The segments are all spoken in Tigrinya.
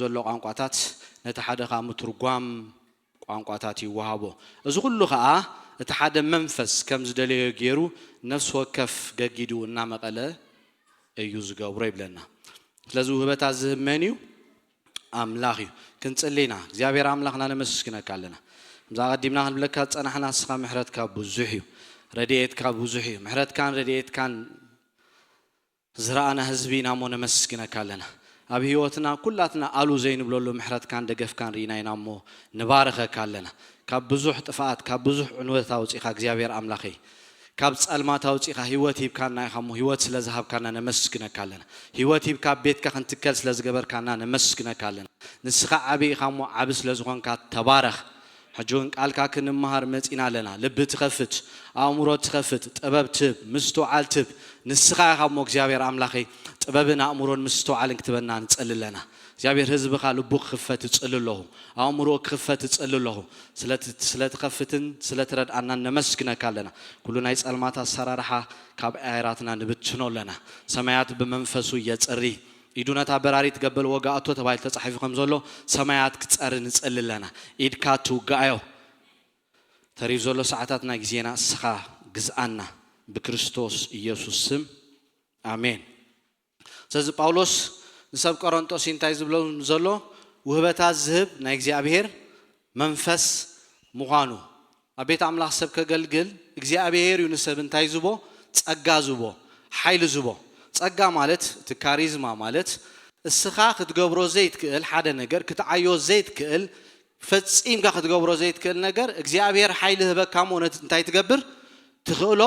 ዘሎ ቋንቋታት ነቲ ሓደ ኻ ምትርጓም ቋንቋታት ይወሃቦ እዚ ሁሉ ኸኣ እቲ ሓደ መንፈስ ከም ዝደለየ ገይሩ ነፍስ ወከፍ ገጊዱ እና መቀለ እዩ ዝገብሮ ይብለና ስለዚ ውህበታት ዝህመንዩ አምላኽ እዩ ክንጽልይና እግዚአብሔር አምላኽና ነመስግነካ ኣለና ምዛ ቀዲምና ክንብለካ ጸናሕና ስኻ ምሕረትካ ብዙሕ እዩ ረድኤትካ ብዙሕ እዩ ምሕረትካን ረድኤትካን ዝራአና ህዝቢና ሞ ነመስግነካ ኣለና ኣብ ህይወትና ኩላትና አሉ ዘይንብለሉ ምሕረትካን ደገፍካን ሪና ኢና ሞ ንባረኸካ ኣለና ካብ ብዙሕ ጥፋት ካብ ብዙሕ ዕንወት አውፂኻ እግዚአብሔር አምላኽ ካብ ጸልማት አውፂኻ ህይወት ሂብካና ኢኻ ሞ ህይወት ስለዝሃብካና ነመስግነካ ኣለና ህይወት ሂብካ ቤትካ ክንትከል ስለዝገበርካና ነመስግነካ ኣለና ንስኻ ዓብይ ኢኻ ሞ ዓብ ስለዝኾንካ ተባረኽ حجون قال كاكن مهار متينا لنا لب تخفت أمورات تخفت طبب تب مستوعال تب نسخة خم እግዚአብሔር አምላኬ ጥበብና አእምሮን مستوعالን ክትበና እንጸልለና እግዚአብሔር ህዝብኻ ልቡ ክፈት ይጽልልለሁ አእምሮ ክፈት ይጽልልለሁ ስለተከፍትን ስለተረዳና ነመስግነካለና ኩሉ ናይ ጸልማት አሰራርሓ ካብ አያራትና ንብትኖለና ሰማያት በመንፈሱ የጽሪ ኢዱናታ በራሪት ገበል ወጋአቶ ተባይል ተጻሒፉ ከምዘሎ ሰማያት ክጸርን ጽልለና ኢድካቱ ጋዮ ተሪፍ ዘሎ ሰዓታትና ጊዜና ስኻ ግዝአና በክርስቶስ ኢየሱስ ስም አሜን ስለዚ ጳውሎስ ንሰብ ቆሮንቶስ እንታይ ዝብሎ ዘሎ ውህበታት ዝህብ ናይ እግዚአብሔር መንፈስ ምዃኑ አቤት አምላኽ ሰብ ከገልግል እግዚአብሔር ይንሰብ እንታይ ዝቦ ጸጋ ዝቦ ኃይል ዝቦ ጸጋ ማለት ተካሪዝማ ማለት እስኻ ክትገብሮ ዘይት ክእል ሓደ ነገር ክትዓዮ ዘይት ክእል ፈጽምካ ክትገብሮ ዘይት ክእል ነገር እግዚአብሔር ኃይል ህበካ ሞነት እንታይ ትገብር ትኽእሎ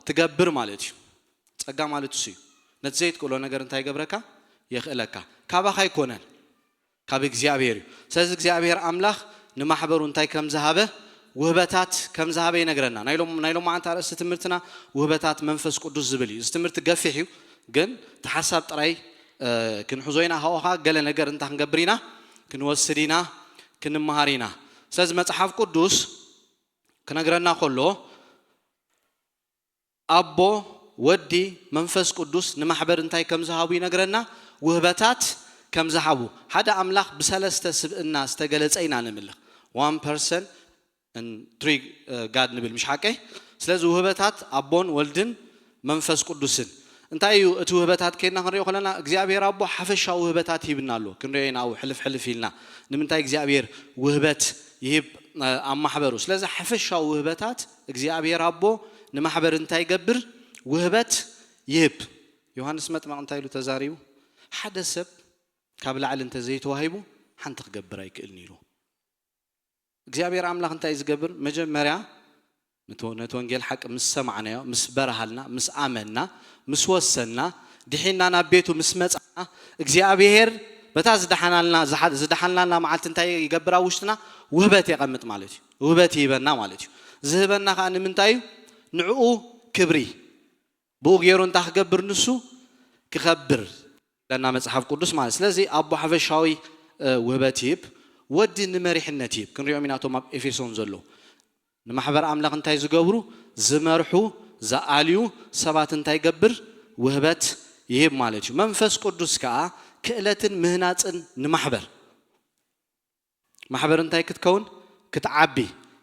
ትገብር ማለት እዩ ጸጋ ማለት እዩ ነት ዘይት ክእሎ ነገር እንታይ ይገብረካ ይኽእለካ ካባኻ ይኮነን ካብ እግዚአብሔር ስለዚ እግዚአብሔር አምላኽ ንማሕበሩ እንታይ ከም ዝሃበ ውህበታት ከም ዝሃበ ይነግረና ናይሎም ማዓንታ ርእስ ትምህርትና ውህበታት መንፈስ ቅዱስ ዝብል እዩ ትምህርት ገፊሕ እዩ ግን ተሐሳብ ጥራይ ክንሕዞይና ሃውኻ ገለ ነገር እንታ ክንገብሪና ክንወስዲና ክንመሃሪና ስለዚ መጽሐፍ ቅዱስ ክነግረና ከሎ አቦ ወዲ መንፈስ ቅዱስ ንማሕበር እንታይ ከም ዝሃቡ ይነግረና ውህበታት ከም ዝሃቡ ሓደ አምላኽ በሰለስተ ስብእና ዝተገለጸይና ንምልኽ one person and three God ንብል ምሽ ሓቀይ ስለዚ ውህበታት አቦን ወልድን መንፈስ ቅዱስን እንታይ እዩ እቲ ውህበታት ከይና ክንሪኦ ከለና እግዚአብሔር አቦ ሓፈሻው ውህበታት ይብናሉ ክንሪኦናው ሕልፍ ኢልና ንምንታይ እግዚአብሔር ውህበት ይህብ አማሕበሩ ስለዚ ሓፈሻው ውህበታት እግዚአብሔር አቦ ንማሕበር እንታይ ይገብር ውህበት ይህብ ዮሐንስ መጥምቅ እንታይ ኢሉ ተዛሪቡ ሓደ ሰብ ካብ ላዕሊ እንተ ዘይተዋሂቡ ሓንቲ ክገብር አይክእልን ኢሉ እግዚአብሔር አምላኽ እንታይ ዝገብር መጀመርያ ነቶ ወንጌል ሐቅ ምስ ሰማዕናዮ ምስ በረሃልና ምስ አመንና ምስ ወሰና ድሒና ናብ ቤቱ ምስ መጻና እግዚአብሔር በታ ዝደሓናልና ማዓልት እንታይ ይገብራ ውሽጥና ውህበት ይቀምጥ ማለት እዩ ውህበት ይበና ማለት እዩ ዝህበና ካ ንምንታይ ንዕኡ ክብሪ በኡጌሩ እንታ ክገብር ንሱ ክኸብር ለና መጽሐፍ ቅዱስ ማለት ስለዚ አቦ ሓፈሻዊ ውህበት ይብ ወዲ ንመሪሕነት ይብ ክንሪኦም ኢናቶም ኣብ ኤፌሶን ዘሎ ንማሕበር አምላኽ እንታይ ዝገብሩ ዝመርሑ ዘአልዩ ሰባት እንታይ ይገብር ውህበት ይህብ ማለት እዩ መንፈስ ቅዱስ ከዓ ክእለትን ምህናጽን ንማሕበር ማሕበር እንታይ ክትከውን ክትዓቢ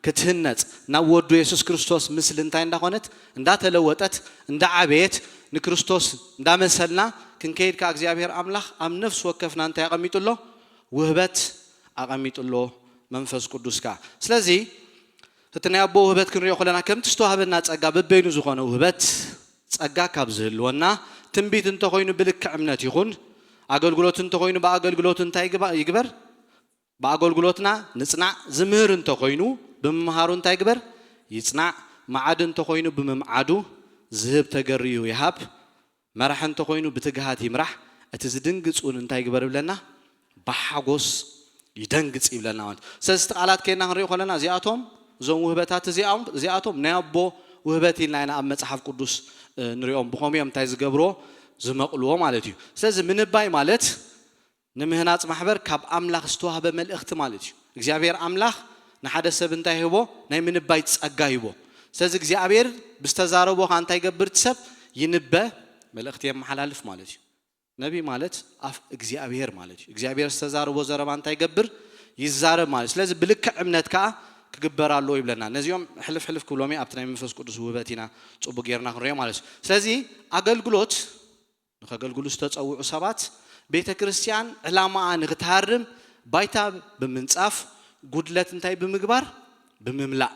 ክትህነጽ ናብ ወዱ ኢየሱስ ክርስቶስ ምስል እንታይ እንዳኾነት እንዳተለወጠት እንዳዓበየት ንክርስቶስ እንዳመሰልና ክንከይድካ እግዚአብሔር አምላኽ ኣብ ነፍስ ወከፍና እንታይ ያቀሚጡሎ ውህበት አቀሚጡሎ መንፈስ ቅዱስ ከዓ ስለዚ እትናይ አቦ ውህበት ክንሪኦ ከለና ከምቲ ዝተዋህበና ጸጋ በበይኑ ዝኾነ ውህበት ጸጋ ካብ ዝህልወና ትንቢት እንተ ኮይኑ ብልክዕ እምነት ይኹን አገልግሎት እንተ ኮይኑ በአገልግሎት እንታይ ይግበር በአገልግሎትና ንጽናዕ ዝምህር እንተ ኮይኑ በመምሃሩ እንታይ ይግበር ይጽናዕ ማዓድ እንተ ኮይኑ በመምዓዱ ዝህብ ተገርዩ ይሃብ መራሕ እንተ ኮይኑ ብትግሃት ይምራሕ እቲ ዝድንግጹን እንታይ ይግበር ብለና በሓጎስ ይደንግጽ ይብለና ማለት ስለዚ ቃላት ከይና ክንሪኦ ከለና እዚአቶም ዞም ውህበታት እዚአቶም ናይ አቦ ውህበት ኢልና ኣብ መጽሐፍ ቅዱስ ንሪኦም ብኸመይ እንታይ ዝገብሮ ዝመቕልዎ ማለት እዩ ስለዚ ምንባይ ማለት ንምህናጽ ማሕበር ካብ አምላኽ ዝተዋህበ መልእኽቲ ማለት እዩ እግዚአብሔር አምላኽ ንሓደ ሰብ እንታይ ይህቦ ናይ ምንባይ ጸጋ ይህቦ ስለዚ እግዚአብሔር ብዝተዛረቦ እንታይ ይገብር ሰብ ይንበ መልእኽቲ የመሓላልፍ ማለት እዩ ነቢ ማለት አፍ እግዚአብሔር ማለት እግዚአብሔር ዝተዛረቦ ዘረባ እንታይ ይገብር ይዛረብ ማለት ስለዚህ ብልክዕ እምነት ከዓ ክግበራሎ ይብለና ነዚኦም ሕልፍ ክብሎሚ ኣብቲ ናይ መንፈስ ቅዱስ ውበትና ጽቡቕ ጌርና ክንሪኦ ማለት ስለዚህ አገልግሎት ንኸገልግሉ ዝተጸውዑ ሰባት ቤተ ክርስቲያን ዕላማኣ ንኽትሃርም ባይታ ብምንጻፍ ጉድለት እንታይ ብምግባር ብምምላእ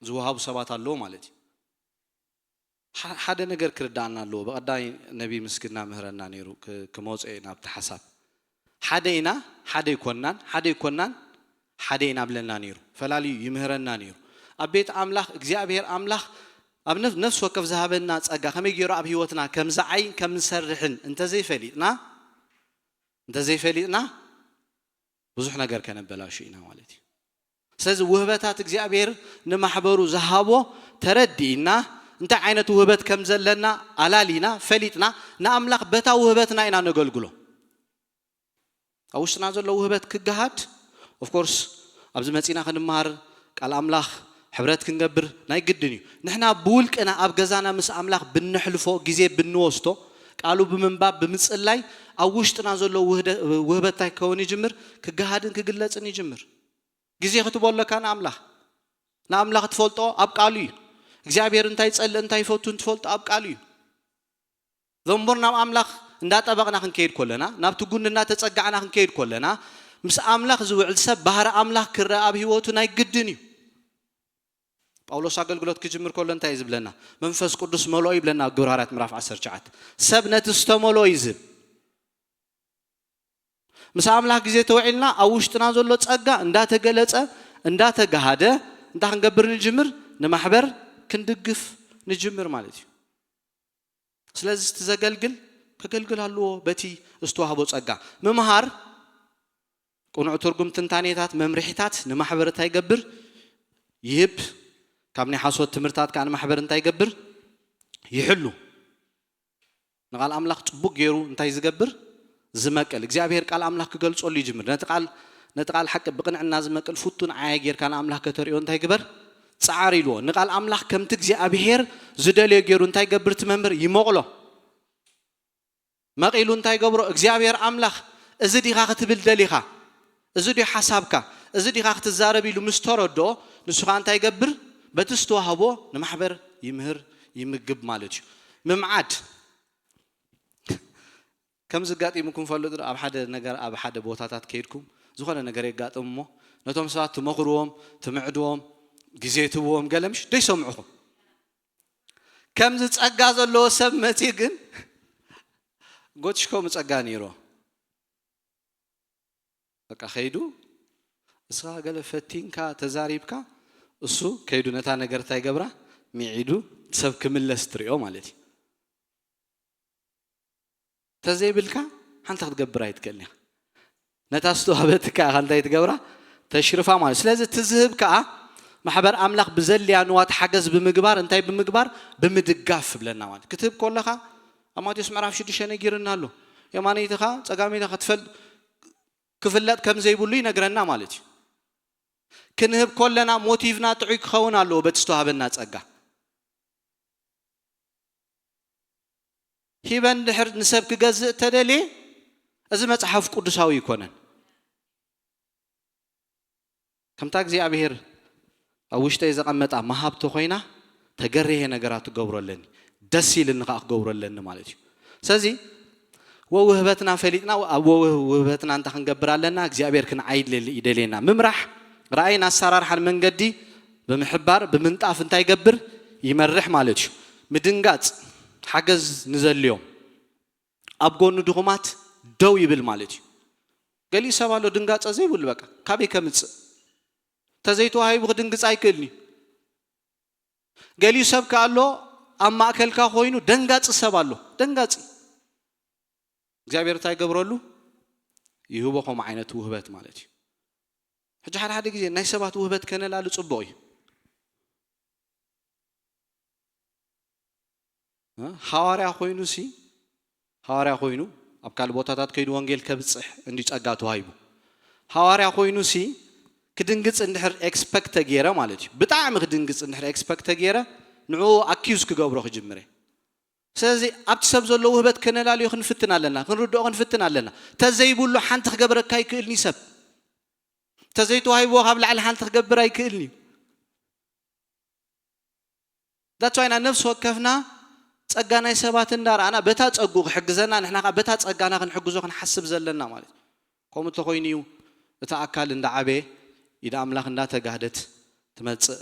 ዝወሃቡ ሰባት ኣለዎ ማለት ሓደ ነገር ክርዳእና ኣለዎ በቀዳይ ነቢ ምስግና ምህረና ነይሩ ክመውፅእ ናብቲ ሓሳብ ሓደ ኢና ሓደ ይኮናን ሓደ ኢና ብለና ነይሩ ፈላልዩ ይምህረና ነይሩ ኣብ ቤት ኣምላኽ እግዚአብሔር ኣምላኽ ኣብ ነፍስ ወከፍ ዝሃበና ጸጋ ከመይ ገይሩ ኣብ ህይወትና ከም ዝዓይ ከም ንሰርሕን እንተዘይፈሊጥና ብዙሕ ነገር ከነበላሽ ኢና ማለት እዩ ስለዚ ውህበታት እግዚአብሔር ንማሕበሩ ዝሃቦ ተረዲእና እንታይ ዓይነት ውህበት ከም ዘለና ኣላሊና ፈሊጥና ንኣምላኽ በታ ውህበትና ኢና ነገልግሎ ኣብ ውሽጥና ዘሎ ውህበት ክገሃድ ኦፍ ኮርስ ኣብዚ መጺና ክንማር ቃል ኣምላኽ ሕብረት ክንገብር ናይ ግድን እዩ ንሕና ብውልቅና ኣብ ገዛና ምስ ኣምላኽ ብንሕልፎ ግዜ ብንወስዶ ቃሉ ብምንባብ ብምጽላይ ኣብ ውሽጥና ዘሎ ውህበታይ ከውን ይጅምር ክገሃድን ክግለጽን ይጅምር ግዜ ክትበለካ ንኣምላኽ ትፈልጦ ኣብ ቃሉ እዩ እግዚአብሔር እንታይ ጸልእ እንታይ ይፈቱ እንትፈልጦ ኣብ ቃሉ እዩ ዘንበር ናብ ኣምላኽ እንዳጠበቕና ክንከይድ ኮለና ናብቲ ጉንና ተጸጋዕና ክንከይድ ኮለና ምስ ኣምላኽ ዝውዕል ሰብ ባህሪ ኣምላኽ ክረአ ኣብ ህይወቱ ናይ ግድን እዩ ጳውሎስ አገልግሎት ክጅምር ኮሎ እንታይ ዝብለና መንፈስ ቅዱስ መሎ ይብለና ግብራራት ምዕራፍ 19 ሰብ ነቲ ዝተመሎ ይዝብ ምስ ኣምላኽ ግዜ ተውዒልና ኣብ ውሽጥና ዘሎ ጸጋ እንዳተገለጸ እንዳተጋሃደ እንታይ ክንገብር ንጅምር ንማሕበር ክንድግፍ ንጅምር ማለት እዩ ስለዚ ዝተዘገልግል ከገልግል ኣለዎ በቲ ዝተዋህቦ ጸጋ ምምሃር ቁኑዕ ትርጉም ትንታኔታት መምርሒታት ንማሕበር እንታይ ይገብር ይህብ ካብ ናይ ሓሶት ትምህርታት ካን ማሕበር እንታይ ይገብር ይሕሉ ንቃል ኣምላኽ ጽቡቕ ገይሩ እንታይ ዝገብር ዝመቀል እግዚአብሔር ቃል ኣምላኽ ክገልጾሉ ይጅምር ነቲ ቃል ሓቂ ብቕንዕና ዝመቀል ፍቱን ዓያ ጌርካ ንኣምላኽ ከተሪኦ እንታይ ግበር ጻዓር ኢልዎ ንቃል ኣምላኽ ከምቲ እግዚአብሔር ዝደልዮ ገይሩ እንታይ ይገብር ትመምር ይመቕሎ መቂሉ እንታይ ገብሮ እግዚአብሔር ኣምላኽ እዚ ዲኻ ክትብል ደሊኻ እዚ ዲ ሓሳብካ እዚ ዲኻ ክትዛረብ ኢሉ ምስ ተረድኦ ንሱኻ እንታይ ይገብር በቲ ዝተዋህቦ ንማሕበር ይምህር ይምግብ ማለት እዩ ምምዓድ ከም ዝጋጢምኩም ፈልጡ ኣብ ሓደ ነገር ኣብ ሓደ ቦታታት ከይድኩም ዝኾነ ነገር ይጋጥም እሞ ነቶም ሰባት ትመኽርዎም ትምዕድዎም ግዜ ትብዎም ገለምሽ ደይሰምዑኹም ከምዚ ጸጋ ዘለዎ ሰብ መጺ ግን ጎትሽኮም ጸጋ ነይሮ በቃ ኸይዱ እስኻ ገለ ፈቲንካ ተዛሪብካ እሱ ከይዱ ነታ ነገር እንታይ ገብራ ሚዒዱ ሰብ ክምለስ ትሪኦ ማለት እዩ ተዘይብልካ ሓንታ ክትገብር ኣይትክእልኒ ነታ ዝተዋህበትካ እንታይ ትገብራ ተሽርፋ ማለት ስለዚ ትዝህብ ከዓ ማሕበር ኣምላኽ ብዘልያ ንዋት ሓገዝ ብምግባር እንታይ ብምግባር ብምድጋፍ ብለና ማለት ክትህብ ኮለኻ ኣብ ማቴዎስ ምዕራፍ 6 ነጊርና ኣሎ የማነይትኻ ጸጋመይትኻ ክፍለጥ ከም ዘይብሉ ይነግረና ማለት እዩ ክንህብ ኮለና ሞቲቭና ጥዑይ ክኸውን ኣለዎ በቲ ዝተዋህበና ጸጋ ሂበን ድሕር ንሰብ ክገዝእ ተደልየ እዚ መጽሓፍ ቅዱሳዊ ይኮነን ከምታ እግዚአብሔር ኣብ ውሽጠይ ዘቐመጣ መሃብቶ ኮይና ተገርየ ነገራት ትገብረለኒ ደስ ይልኒ ከዓ ክገብረለኒ ማለት እዩ ስለዚ ወውህበትና ፈሊጥና ኣብ ወውህበትና እንታ ክንገብር ኣለና እግዚአብሔር ክንዓይድ ይደልየና ምምራሕ ራእይን ኣሰራርሓን መንገዲ ብምሕባር ብምንጣፍ እንታይ ይገብር ይመርሕ ማለት እዩ ምድንጋጽ ሓገዝ ንዘልዮም ኣብ ጎኑ ድኹማት ደው ይብል ማለት እዩ ገሊ ሰብ ኣሎ ድንጋጸ ዘይብሉ በቃ ካበይ ከምጽእ ተዘይተዋሂቡ ክድንግጽ ኣይክእልኒ ገሊ ሰብ ካሎ ኣብ ማእከልካ ኮይኑ ደንጋጽ ሰብ ኣሎ ደንጋጺ እግዚአብሔር እንታይ ገብረሉ ይህቦም ዓይነት ውህበት ማለት እዩ ሕጂ ሓደ ግዜ ናይ ሰባት ውህበት ከነላሉ ጽቡቕ እዩ ሐዋርያ ኮይኑ ኣብ ካል ቦታታት ከይዱ ወንጌል ከብጽሕ እንዲጸጋ ተዋሂቡ ሐዋርያ ኮይኑ ክድንግጽ እንድሕር ኤክስፔክት ገይረ ማለት እዩ ብጣዕሚ ክድንግጽ እንድሕር ኤክስፔክት ገይረ ንዑ ኣኪዩዝ ክገብሮ ክጅምረ ስለዚህ ኣብቲ ሰብ ዘሎ ውህበት ከነላልዮ ክንፍትን ኣለና ክንርድኦ ክንፍትን ኣለና ተዘይብሉ ሓንቲ ክገብረካ ይክእልኒ ሰብ ተዘይተዋሂቦ ካብ ላዕሊ ሓንቲ ክገብር ኣይክእልኒ that's why ነፍስ ወከፍና ጸጋ ናይ ሰባት እንዳራና በታ ጸጉ ክሕግዘና ንሕና በታ ጸጋና ክንሕግዞ ክንሓስብ ዘለና ማለት ከምኡ ተኮይኒዩ እታ ኣካል እንዳዓበ ኢዳ ኣምላኽ እንዳተጋህደት ትመጽእ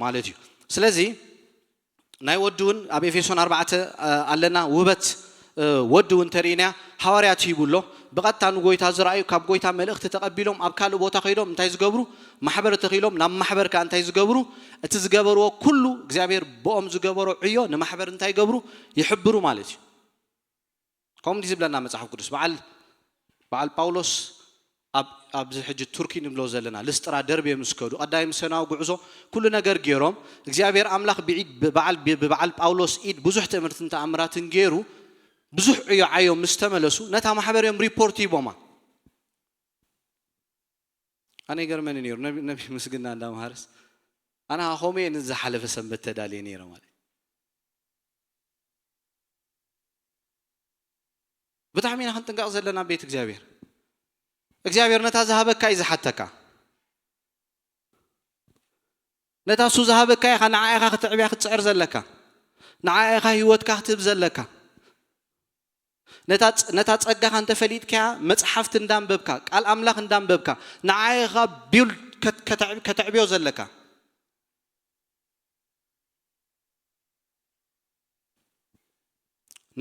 ማለት እዩ ስለዚ ናይ ወድውን ኣብ ኤፌሶን 4 ኣለና ውበት ወድውን ተሪና ሐዋርያት ይብሎ በቀጥታ ንጎይታ ዝራእዩ ካብ ጎይታ መልእኽቲ ተቀቢሎም ኣብ ካልእ ቦታ ኸይዶም እንታይ ዝገብሩ ማሕበር ተኺሎም ናብ ማሕበር ካ እንታይ ዝገብሩ እቲ ዝገበርዎ ኩሉ እግዚአብሔር ቦኦም ዝገበሮ ዕዮ ንማሕበር እንታይ ይገብሩ ይሕብሩ ማለት እዩ ከም ዝብለና መጽሓፍ ቅዱስ በዓል ጳውሎስ ኣብ ዝሕጅ ቱርኪ ንብሎ ዘለና ልስጥራ ደርብ የምስከዱ ቀዳይ ምሰናው ጉዕዞ ኩሉ ነገር ገይሮም እግዚአብሔር አምላኽ በዓል ጳውሎስ ኢድ ብዙሕ ትምህርትን ተኣምራትን ገይሩ ብዙሕ ዕዮ ዓዮም ምስተመለሱ ነታ ማሕበርዮም ሪፖርት ይቦማ ኣነ ገርመን ነይሩ ነቢ ምስግና እንዳማሃርስ ኣነ ሆሜ ንዝሓለፈ ሰንበት ተዳልየ ነይረ ማለት ብጣዕሚ ኢና ክንጥንቀቕ ዘለና ቤት እግዚአብሔር ነታ ዝሃበካ ይዝሓተካ ነታ ሱ ዝሃበካ ኢኻ ንዓኢኻ ክትዕብያ ክትፅዕር ዘለካ ንዓኢኻ ህይወትካ ክትህብ ዘለካ ነታ ጸጋኻ እንተ ፈሊጥካ መጽሓፍት እንዳንበብካ ቃል ኣምላኽ እንዳንበብካ ንዓኢኻ ቢል ከተዕብዮ ዘለካ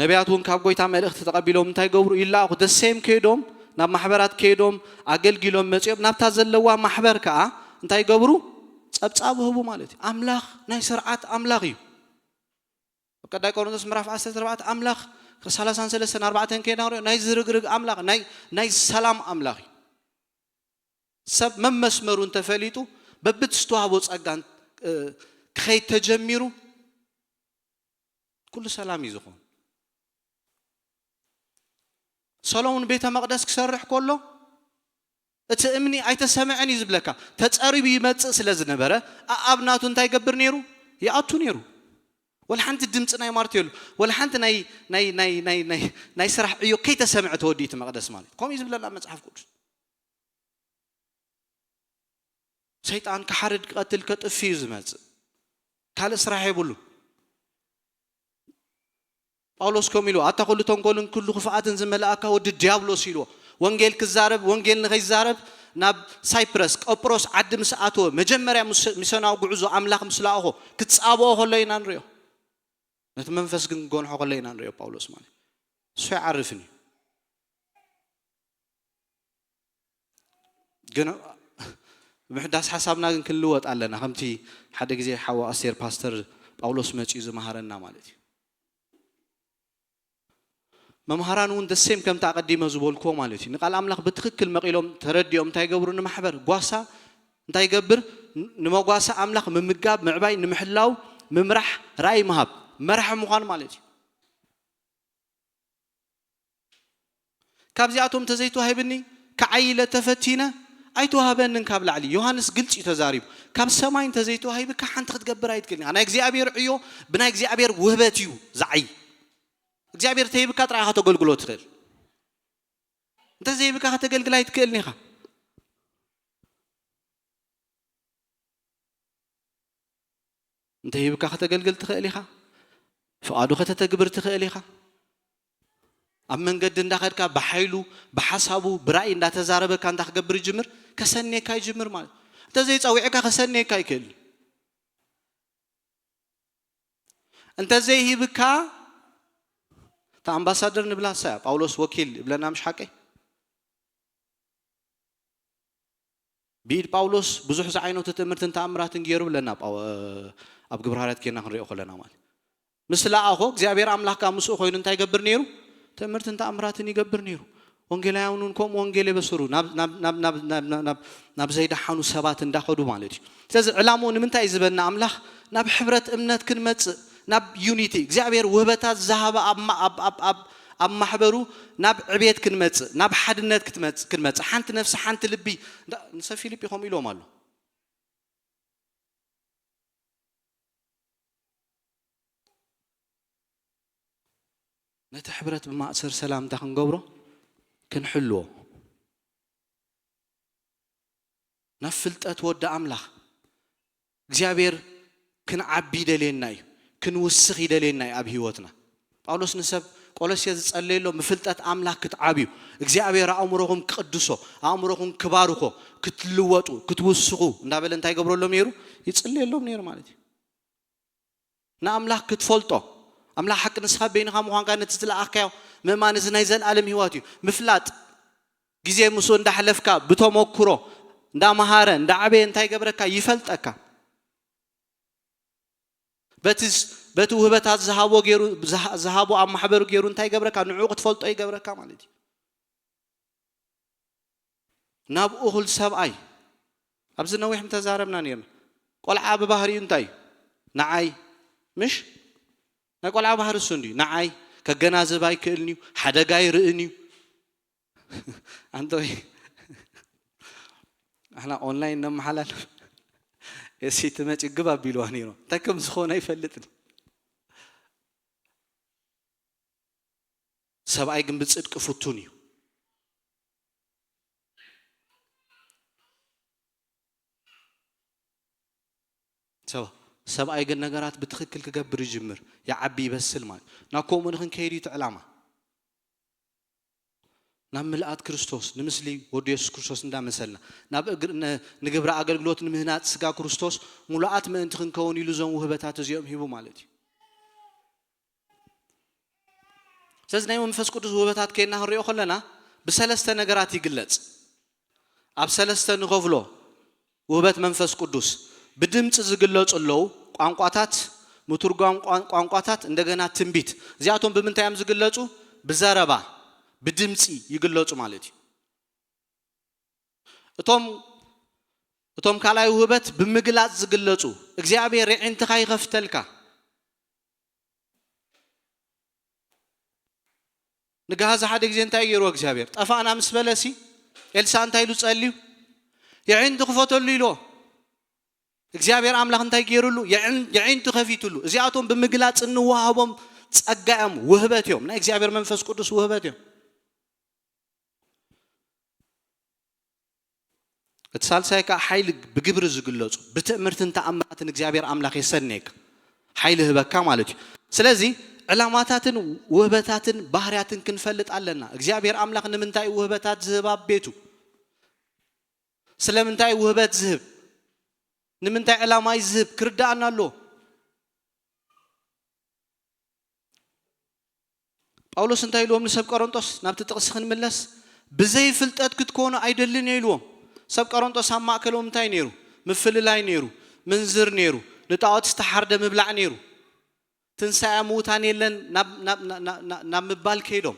ነቢያት እውን ካብ ጎይታ መልእኽቲ ተቀቢሎም እንታይ ገብሩ ይላኹ ደሴም ከይዶም ናብ ማሕበራት ከይዶም ኣገልግሎም መጽኦም ናብታ ዘለዋ ማሕበር ከዓ እንታይ ገብሩ ጸብጻብ ህቡ ማለት እዩ ኣምላኽ ናይ ስርዓት ኣምላኽ እዩ ቀዳይ ቆሮንቶስ ምዕራፍ 14 ኣምላኽ 33:4 ከይና ናይ ዝርግርግ ኣምላኽ ናይ ሰላም ኣምላኽ እዩ ሰብ መመስመሩን ተፈሊጡ በብት ዝተዋህቦ ጸጋን ከይት ተጀሚሩ ኩሉ ሰላም ይዝኾን ሰሎሞን ቤተ መቅደስ ክሰርሕ ከሎ እቲ እምኒ ኣይተሰምዐን ይዝብለካ ተጸሪብ ይመጽእ ስለዝነበረ ኣብናቱ እንታይ ይገብር ነይሩ ይኣቱ ነይሩ ወልሓንቲ ድምጽ ናይ ማርቴሉ ወልሓንቲ ናይ ስራሕ ዕዮ ከይተሰምዐ ተወዲት መቅደስ ማለት ከምኡ ይዝብለና መጽሓፍ ቅዱስ ሰይጣን ክሓርድ ክቀትል ከጥፊ ዝመጽእ ካልእ ስራሕ ይብሉ ጳውሎስ ከሚሉ ኣታኸሉ ተንኮልን ኩሉ ክፍኣትን ዝመላእካ ወዲ ዲያብሎስ ኢልዎ ወንጌል ክዛረብ ወንጌል ንኸይዛረብ ናብ ሳይፕረስ ቆጵሮስ ዓዲ ምስኣተወ መጀመርያ ሚስዮናዊ ጉዕዞ ኣምላኽ ምስላኣኾ ክትጻብኦ ከሎ ኢና ንሪኦ ነቲ መንፈስ ግን ጎንሖ ከሎ ኢና ንሪኦ ጳውሎስ ማለት እሱ ይዓርፍኒ ግን ብምሕዳስ ሓሳብና ግን ክንልወጥ ኣለና ከምቲ ሓደ ግዜ ሓዋ ኣስቴር ፓስተር ጳውሎስ መጪኡ ዝመሃረና ማለት እዩ መምሃራን እውን ደሴም ከም ተቀዲመ ዝበልኮ ማለት እዩ ንቃል ኣምላኽ በትክክል መቂሎም ተረዲዮም እንታይ ይገብሩ ንማሕበር ጓሳ እንታይ ይገብር ንመጓሳ ኣምላኽ ምምጋብ ምዕባይ ንምሕላው ምምራሕ ራእይ መሃብ መርሕ ምዃን ማለት እዩ ካብዚኣቶም ተዘይተዋሂብኒ ከዓይለ ተፈቲነ ኣይተዋሃበንን ካብ ላዕሊ ዮሐንስ ግልጽ ተዛሪቡ ካብ ሰማይ ተዘይተዋሂብካ ሓንቲ ክትገብር ኣይትክእልኒ ናይ እግዚአብሔር ዕዮ ብናይ እግዚአብሔር ውህበት እዩ ዛዕይ እግዚአብሔር ተይብካ ጥራይኻ ተገልግሎ ትኽእል እንተ ዘይብካ ከተገልግል ኣይትክእልኒ ኢኻ እንተ ዘይብካ ከተገልግል ትኽእል ኢኻ ፍቃዱ ከተተግብር ትኽእል ኢኻ ኣብ መንገዲ እንዳኸድካ በሓይሉ በሓሳቡ ብራእይ እንዳተዛረበካ እንታ ክገብር ይጅምር ከሰኔካ ይጅምር ማለት እንተ ዘይፀዊዕካ ከሰኔካ ይክእል እንተ ዘይሂብካ አምባሳደር ንብላ ሳያ ጳውሎስ ወኪል ብለና ምሽ ሓቀይ ቢድ ጳውሎስ ብዙሕ ዝዓይነቱ ትምህርትን ተኣምራትን ገይሩ ብለና ኣብ ግብረ ሐዋርያት ከና ክንሪኦ ከለና ማለት ምስላኣኾ እግዚአብሔር ኣምላኽ ካብ ምስኡ ኮይኑ እንታይ ይገብር ነይሩ ትምህርትን ተኣምራትን ይገብር ነይሩ ወንጌላውያን ከም ወንጌል የበስሩ ናብ ዘይደሓኑ ሰባት እንዳኸዱ ማለት እዩ ስለዚ ዕላማው ንምንታይ ዝበና ኣምላኽ ናብ ሕብረት እምነት ክንመጽእ ናብ ዩኒቲ እግዚአብሔር ውህበታት ዝሃበ ኣብ ማሕበሩ ናብ ዕብየት ክንመጽእ ናብ ሓድነት ክንመጽእ ሓንቲ ነፍሲ ሓንቲ ልቢ ንሰ ፊልጵ ይኹም ኢሎም ኣሎ نت حبرت بمأسر سلام تخن قبره كن حلو نفلت أتود أملاخ እግዚአብሔር كن عبي دليناي كن وسخي دليناي أب هيوتنا ጳውሎስ ንሰብ ቆሎስያስ ጸለየሎ ምፍልጠት አምላክ ክትዓብዩ እግዚአብሔር አእምሮኩም ቅዱሶ አእምሮኩም ክባርኮ ክትልወጡ ክትወስኹ እንዳበለ እንታይ ገብረሎም ነይሩ ይጽለየሎም ነይሩ ማለት እዩ ና አምላክ ክትፈልጦ አምላክ ሐቅ ንስኻ በይንኻ ምዃን ጋር ነትዝለኣካዮ መማን ዝናይ ዘለዓለም ህይወት እዩ ምፍላጥ ጊዜ ሙሶ እንዳሐለፍካ ብተሞክሮ እንዳማሃረ እንዳዓበየ እንታይ ገብረካ ይፈልጠካ በቱ ውህበታት ዘሃቦ ኣብ ማሕበሩ ገይሩ እንታይ ገብረካ ንዑቅ ትፈልጦ ይገብረካ ማለት እዩ ናብ እኹል ሰብኣይ ኣብዚ ነዊሕ ተዛረብና ነርና ቆልዓ በባህሪኡ እንታይ ንዓይ ምሽ ናይ ቆልዓ ባህሪ እሱ እንዲ ንዓይ ከገናዘብ ኣይክእልኒ ሓደጋ ይርእኒ አንተይ احنا ኦንላይን ነመሐላል የሲት መጭግባ ቢልዋኒ ነው ተከም ዝኾነ ይፈልጥን ሰብኣይ ግን ብጽድቅ ፍቱን እዩ ሰብኣይ ግን ነገራት ብትክክል ክገብር ይጅምር ያዓቢ ይበስል ማለት ናኮም ንኽን ከይዲ ተዕላማ ናብ ምልአት ክርስቶስ ንምስሊ ወዲ ኢየሱስ ክርስቶስ እንዳመሰልና ናብ ንግብረ አገልግሎት ንምህናት ስጋ ክርስቶስ ሙሉአት ምእንቲ ክንከውን ኢሉ ዞም ውህበታት እዚኦም ሂቡ ማለት እዩ ስለዚህ ናይ መንፈስ ቅዱስ ውህበታት ከይና ንሪኦ ከለና ብሰለስተ ነገራት ይግለጽ ኣብ ሰለስተ ንኸፍሎ ውህበት መንፈስ ቅዱስ ብድምጽ ዝግለጹለው ቋንቋታት ሙትርጓም ቋንቋታት እንደገና ትንቢት እዚአቶም ብምንታይም ዝግለጹ ብዘረባ ብድምጽ ይግለጹ ማለት እዩ እቶም ካልኣይ ውህበት ብምግላጽ ዝግለጹ እግዚአብሔር ዒንትኻ ይኸፍተልካ ንጋሃዛ ሓደ ግዜ እንታይ ገይሩ እግዚአብሔር ጠፋና ምስ በለሲ ኤልሳ እንታይ ኢሉ ጸልዩ የዒንቱ ክፈተሉ ኢሎ እግዚአብሔር አምላክ እንታይ ገይሩሉ የዒንቱ ከፊቱሉ እዚአቶም ብምግላጽ እንዋሃቦም ጸጋኦም ውህበት እዮም ናይ እግዚአብሔር መንፈስ ቅዱስ ውህበት እዮም እትሳልሳይካ ኃይል ብግብር ዝግለጹ ብትእምርትን ተአምራትን እግዚአብሔር አምላክ የሰነክ ኃይል ህበካ ማለት እዩ ስለዚህ ዕላማታትን ውህበታትን ባህሪያትን ክንፈልጥ አለና እግዚአብሔር አምላክ ንምንታይ ውህበታት ዝህብ ቤቱ ስለምንታይ ውህበት ዝህብ ንምንታይ ዕላማ ይዝህብ ክርዳአና ኣሎ ጳውሎስ እንታይ ኢሉዎም ንሰብ ቆሮንጦስ ናብቲ ጥቕሲ ክንምለስ ብዘይ ፍልጠት ክትኮኑ አይደልን ኢሉዎም ሰብ ቆሮንጦስ ኣብ ማእከሎም እንታይ ነይሩ ምፍልላይ ነይሩ ምንዝር ነይሩ ንጣዖት ዝተሓርደ ምብላዕ ነይሩ ትንሳኤ ሙታን የለን ናብ ምባል ከይዶም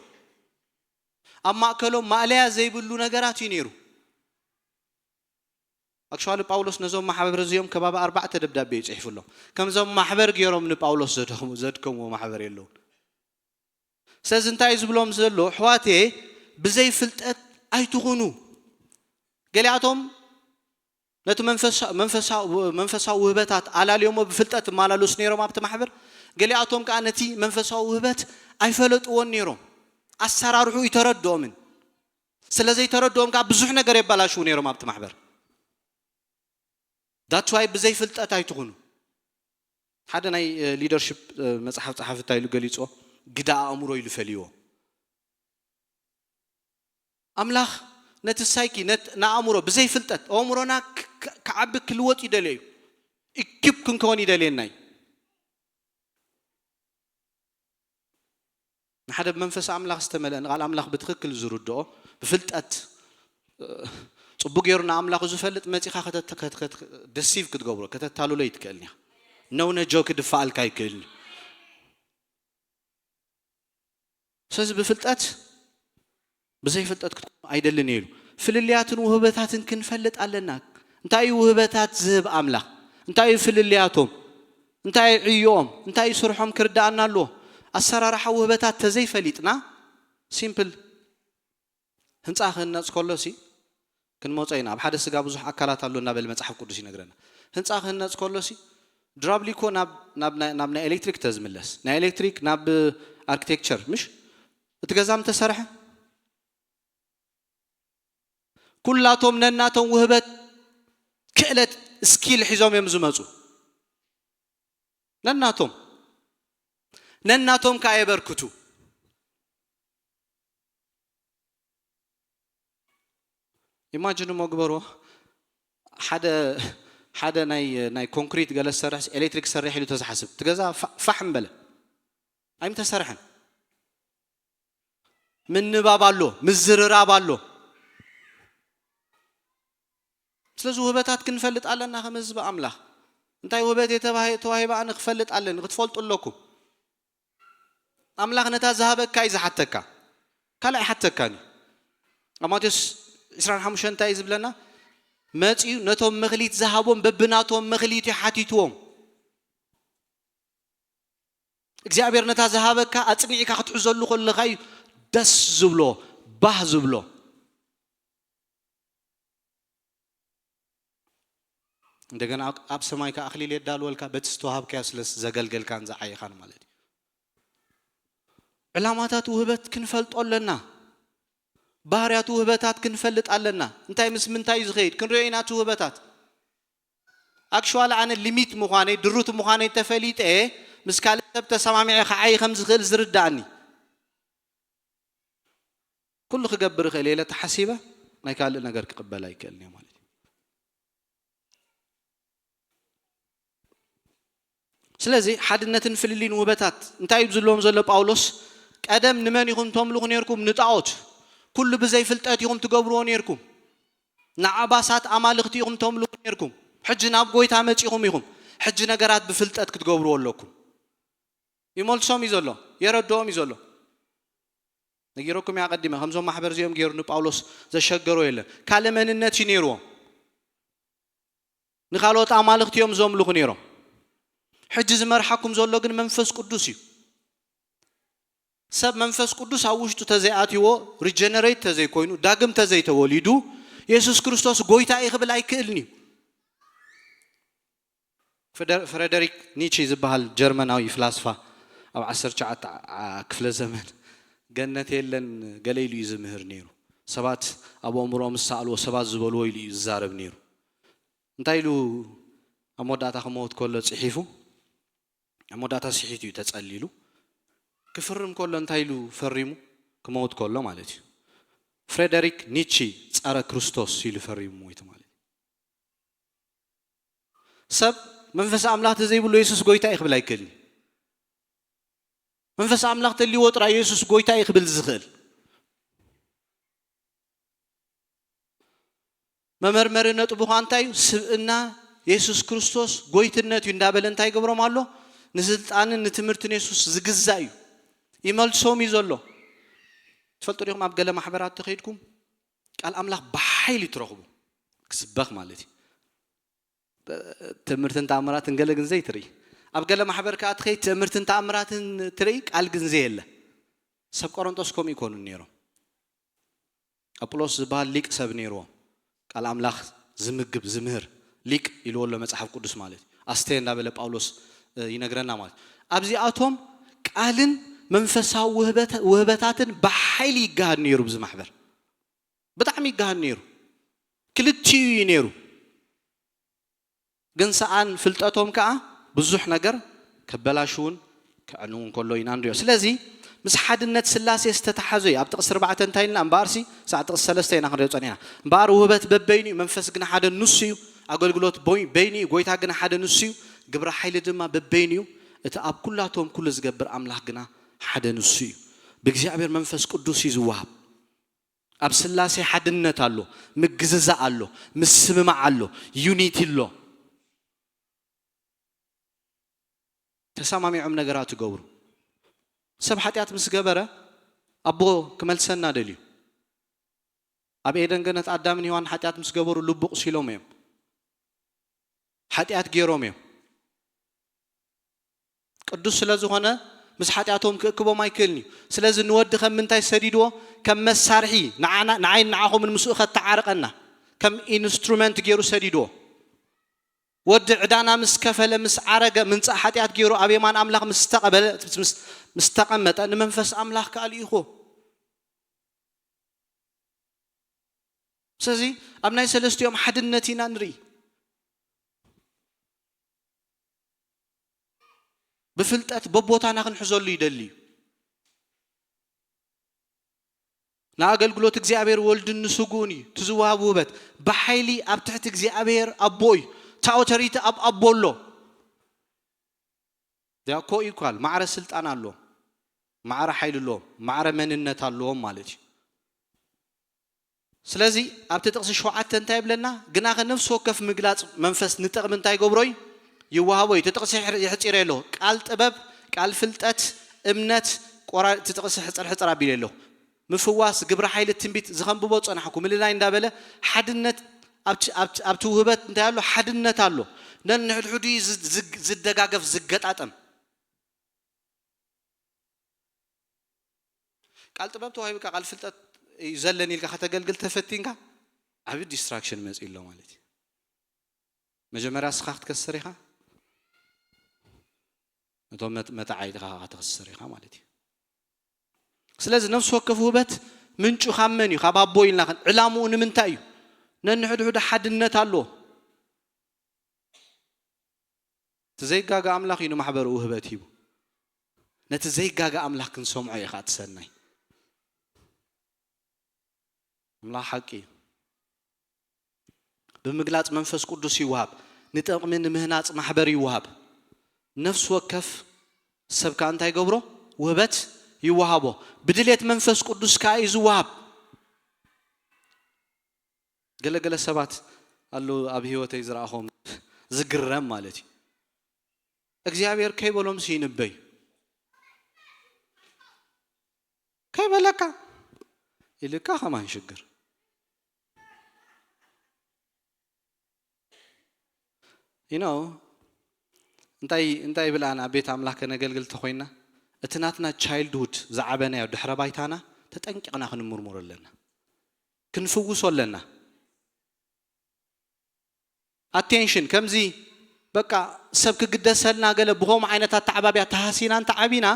ኣብ ማእከሎም ማዕለያ ዘይብሉ ነገራት እዩ ነይሩ አክቹዋሊ ጳውሎስ ነዞም ማሕበር እዚኦም ከባቢ 4 ደብዳቤ ይጽሕፍሎም ከምዞም ማሕበር ገይሮም ንጳውሎስ ዘድከምዎ ማሕበር የለውን ስለዚህ እንታይ ዝብሎም ዘሎ ሕዋቴ ብዘይ ፍልጠት ኣይትኹኑ ገሊኣቶም ነቲ መንፈሳዊ ውህበታት አላልዮሞ ብፍልጠት ማላሉስ ነይሮም ኣብቲ ማሕበር ገሊኣቶም ከዓ ነቲ መንፈሳዊ ውህበት ኣይፈለጥዎን ነይሮም ኣሰራርሑ ይተረድኦምን ስለዚህ ተረድኦም ከዓ ብዙሕ ነገር ይባላሽው ነይሮም ኣብቲ ማሕበር that's why ብዘይ ፍልጠት ኣይትኹኑ ሓደ ናይ ሊደርሺፕ መጽሓፍ ጸሓፊ እንታይ ኢሉ ገሊጾ ግዳ ኣእምሮ ኢሉ ፈልይዎ ኣምላኽ ነቲ ሳይኪ ንኣእምሮ ብዘይ ፍልጠት ኣእምሮና ክዓቢ ክልወጥ ይደልዩ እኪብ ክንከውን ይደልየናይ ንሓደ መንፈስ ኣምላኽ ዝተመልአ ንቓል ኣምላኽ ብትክክል ዝርድኦ ብፍልጠት ጽቡቕ ጌርና ኣምላኽ ዝፈልጥ መጺኻ ደሲቭ ክትገብሮ ከተታልሎ ይትክእልኒ ነውነ ጆክ ድፋልካ ይክእልኒ ስለዚህ ብፍልጠት ብዘይ ፍልጠት አይደልን ይሉ ፍልልያትን ውህበታትን ክንፈልጥ አለና እንታይ ውህበታት ዝህብ አምላኽ እንታይ ፍልልያቶም እንታይ ዕዮም እንታይ ስርሖም ክርዳአና ኣሎ አሰራራሓ ውህበታት ተዘይፈሊጥና ሲምፕል ህንጻ ክህነጽ ከሎሲ ክንሞፀይና ኣብ ሓደ ስጋ ብዙሕ አካላት ኣሎ እናበል መጽሓፍ ቅዱስ ይነግረና ህንጻ ክህነጽ ከሎሲ ድራብሊኮ ናብ ናይ ኤሌክትሪክ ተዝምለስ ናይ ኤሌክትሪክ ናብ አርኪቴክቸር ምሽ እትገዛም ተሰርሐ ኩላቶም ነናቶም ውህበት ክእለት ስኪል ሒዞም እዮም ዝመጹ ነናቶም ካየበርክቱ ኢማጂን ሞግበሮ ሓደ ናይ ኮንክሪት ገለ ሰርሕ ኤሌክትሪክ ሰርሕ ኢሉ ተዝሓስብ ትገዛ ፋሕም በለ አይም ተሰርሐን ምንባብ አሎ ምዝርራብ አሎ ስለዚህ ውህበታት ክንፈልጥ አለና ከመዝበ አምላኽ እንታይ ውህበት የተዋሂባ ንኽፈልጥ አለን ክትፈልጡለኩም አምላኽ ነታ ዝሃበካ ይዝሓተካ ካልኣይ ሓተካኒ ማቴዎስ 25 እንታይ ዝብለና መጺኡ ነቶም መኽሊት ዝሃቦም በብናቶም መኽሊት ይሓቲትዎም እግዚአብሔር ነታ ዝሃበካ አጽኒዕካ ክትሕዘሉ ከለኻ ደስ ዝብሎ ባህ ዝብሎ እንደገና አብ ሰማይካ አኽሊል የዳልወልካ በትስተዋሃብካ ስለስ ዘገልገልካን ዘዓይኻን ማለት እዩ ዕላማታት ውህበት ክንፈልጦለና ባህሪያቱ ውህበታት ክንፈልጥ አለና እንታይ ምስ ምንታይ ዝኸይድ ክንሪኢናቱ ውህበታት አክቹዋሊ አነ ሊሚት ምዃነይ ድሩት ምዃነይ ተፈሊጠ ምስ ካልእ ሰብ ተሰማሚዐ ከዓይ ከም ዝኽእል ዝርዳእኒ ኩሉ ክገብር ክእል የለ ተሓሲበ ናይ ካልእ ነገር ክቅበል ኣይክእልኒ ማለት እዩ ስለዚህ ሓድነትን ፍልሊን ውህበታት እንታይ ብዝለዎም ዘሎ ጳውሎስ ቀደም ንመን ይኹም ተምልኹ ነርኩም ንጣዖት ኩሉ ብዘይ ፍልጠት ይኹም ትገብርዎ ነርኩም ንዓባሳት አማልኽቲ ይኹም ተምልኹ ነርኩም ሕጂ ናብ ጎይታ መጺኹም ይኹም ሕጂ ነገራት ብፍልጠት ክትገብርዎ ኣለኩም ይመልሶም እዩ ዘሎ የረድኦም እዩ ዘሎ ነጊሮኩም ያቀዲመ ከምዞም ማሕበር እዚኦም ገይሩ ንጳውሎስ ዘሸገሮ የለን ካልእ መንነት እዩ ነይርዎም ንኻልኦት አማልኽቲ እዮም ዘምልኹ ነይሮም ሕጂ ዝመርሓኩም ዘሎ ግን መንፈስ ቅዱስ እዩ ሰብ መንፈስ ቅዱስ ኣብ ውሽጡ ተዘይኣትይዎ ሪጀነሬት ተዘይኮይኑ ዳግም ተዘይተወሊዱ ኢየሱስ ክርስቶስ ጎይታ ይኽብል ኣይክእልኒ ፍሬደሪክ ኒቼ ዝበሃል ጀርመናዊ ፍላስፋ ኣብ 19 ክፍለ ዘመን ገነት የለን ገለ ኢሉ ዝምህር ነይሩ ሰባት ኣብ ኣእምሮኦም ዝሰኣልዎ ሰባት ዝበልዎ ኢሉ ዝዛረብ ነይሩ እንታይ ኢሉ ኣብ መወዳእታ ክመውት ከሎ ጽሒፉ ኣብ መወዳእታ ጽሒቱ እዩ ተጸሊሉ ክፍርም ከሎ እንታይ ኢሉ ፈሪሙ ክመውት ከሎ ማለት እዩ ፍሬደሪክ ኒቼ ጸረ ክርስቶስ ኢሉ ፈሪሙ ሞይቱ ማለት ሰብ መንፈስ አምላኽ ተዘይብሉ ኢየሱስ ጎይታ ይኽብል ኣይክእልኒ መንፈስ አምላኽ ተልይዎ ጥራ ኢየሱስ ጎይታ ይኽብል ዝኽእል መመርመሪ ነጥቡ እንታይ ስብእና ኢየሱስ ክርስቶስ ጎይትነት እዩ እንዳበለ እንታይ ገብሮም ኣሎ ንስልጣንን ንትምህርትን ኢየሱስ ዝግዛእ እዩ ይመልሶም እዩ ዘሎ ትፈልጡ ዲኹም ኣብ ገለ ማሕበራት ተኸይድኩም ቃል አምላኽ ብሓይሊ ትረኽቡ ክስበኽ ማለት እዩ ትምህርትን ተኣምራትን ገለ ግን ዘይትርኢ ኣብ ገለ ማሕበር ከዓ ትኸይድ ትምህርትን ተኣምራትን ትርኢ ቃል ግን ዘየለ ሰብ ቆሮንጦስ ከምኡ ይኮኑ ነይሮም አጵሎስ ዝበሃል ሊቅ ሰብ ነይርዎም ቃል አምላኽ ዝምግብ ዝምህር ሊቅ ኢልዎ ኣሎ መጽሓፍ ቅዱስ ማለት እዩ ኣስተየ እንዳበለ ጳውሎስ ይነግረና ማለት ኣብዚኣቶም ቃልን መንፈሳዊ ውህበታትን ብሓይሊ ይጋሃድ ነይሩ ብዚ ማሕበር ብጣዕሚ ይጋሃድ ነይሩ ክልቲኡ እዩ ነይሩ ግን ሰኣን ፍልጠቶም ከዓ ብዙሕ ነገር ከበላሽውን ከዕንውን ከሎ ኢና ንሪኦ ስለዚ ምስ ሓድነት ስላሴ ዝተተሓዘ እዩ ኣብ ጥቕስ 4 እንታይ ኢልና እምበኣርሲ ሳዕ ጥቕስ 3 ኢና ክንሪኦ ፀኒሕና እምበኣር ውህበት በበይኑ እዩ መንፈስ ግን ሓደ ንሱ እዩ ኣገልግሎት በይኑ እዩ ጎይታ ግን ሓደ ንሱ እዩ ግብረ ሓይሊ ድማ በበይኑ እዩ እቲ ኣብ ኩላቶም ኩሉ ዝገብር ኣምላኽ ግና ሓደ ንሱ እዩ ብእግዚአብሔር መንፈስ ቅዱስ እዩ ዝወሃብ ኣብ ስላሴ ሓድነት ኣሎ ምግዝዛእ ኣሎ ምስምማዕ ኣሎ ዩኒቲ ኣሎ ተሰማሚዖም ነገራት ይገብሩ ሰብ ኃጢአት ምስ ገበረ አቦ ክመልሰና ደልዩ ኣብ ኤደን ገነት አዳምን ሔዋን ኃጢአት ምስ ገበሩ ልቡቕ ሲሎም እዮም ኃጢአት ገይሮም እዮም ቅዱስ ስለዝኾነ ምስ ኃጢአቶም ክእክቦም ኣይክእልኒ ስለዚ ንወዲ ከም ምንታይ ሰዲድዎ ከም መሳርሒ ንዓይን ንዓኹም ምስኡ ከተዓርቀና ከም ኢንስትሩመንት ገይሩ ሰዲድዎ ወዲ ዕዳና ምስ ከፈለ ምስ ዓረገ ምንጻ ኃጢአት ገይሩ ኣብ የማን አምላኽ ምስ ተቀመጠ ንመንፈስ አምላኽ ካልኢኹ ስለዚህ ኣብ ናይ ሰለስቲኦም ሓድነት ኢና ንርኢ ብፍልጠት በቦታና ክንሕዘሉ ይደሊ ንኣገልግሎት እግዚአብሔር ወልድ ንስጉን እዩ ትዝዋሃብ ውበት ብሓይሊ ኣብ ትሕቲ እግዚአብሔር ኣቦይ ታውተሪቲ ኣብ ኣቦሎ ዲያኮ ኢኳል ማዕረ ስልጣን ኣሎ ማዕረ ሓይል ኣሎ ማዕረ መንነት ኣለዎም ማለት እዩ ስለዚህ ኣብ ተጥቅሲ 7 እንታይ ብለና ግና ከነፍስ ወከፍ ምግላጽ መንፈስ ንጠቅም እንታይ ገብሮይ ይዋሃቦይ ተጥቅሲ ይሕጽር የሎ ቃል ጥበብ ቃል ፍልጠት እምነት ቆራ ተጥቅሲ ሕጽር ኣቢል የሎ ምፍዋስ ግብረ ኃይል ትንቢት ዝኸንብቦ ጸናሕኩ ምልላይ እንዳበለ ሓድነት ኣብ ትውህበት እንታይ ኣሎ ሓድነት ኣሎ ነንሕድሕዱ ዝደጋገፍ ዝገጣጠም ቃል ጥበብ ተዋሂብካ ቃል ፍልጠት ዘለኒ ኢልካ ከተገልግል ተፈቲንካ ዓብ ዲስትራክሽን መጽ ኢሎ ማለት እዩ መጀመርያ ስኻ ክትከስር ኢኻ እቶም መታዓይትኻ ክትከስር ኢኻ ማለት እዩ ስለዚህ ነፍስ ወከፍ ውበት ምንጩ ካመን እዩ ካብ ኣቦ ኢልና ዕላምኡ ንምንታይ እዩ ነንሕድሕዱ ሓድነት ኣሎ ተዘይጋጋ ኣምላኽ እዩ ንማሕበሩ ውህበት ሂቡ ነቲ ዘይጋጋ ኣምላኽ ክንሰምዖ ኢኻ ትሰናይ ኣምላኽ ሓቂ ብምግላጽ መንፈስ ቅዱስ ይወሃብ ንጠቕሚ ንምህናጽ ማሕበር ይወሃብ ነፍስ ወከፍ ሰብካ እንታይ ገብሮ ውህበት ይወሃቦ ብድሌት መንፈስ ቅዱስ ካይ ዝወሃብ ገለገለ ሰባት አሉ ኣብ ህይወተይ ዝራእኹም ዝግረም ማለት እዩ እግዚአብሔር ከይበሎም ሲንበይ ከይበለካ ኢልካ ከማን ሽግር እንታይ ብላና ቤት አምላክ ከነገልግል ተኾይና እትናትና ቻይልድሁድ ዝዓበናዮ ድሕረ ባይታና ተጠንቂቕና ክንምርምር ኣለና ክንፍውሶ ኣለና አቴንሽን ከምዚ በቃ ሰብ ክግደሰልና ገለ ብሆም ዓይነታት ተዓባቢያ ተሃሲና ተዓቢና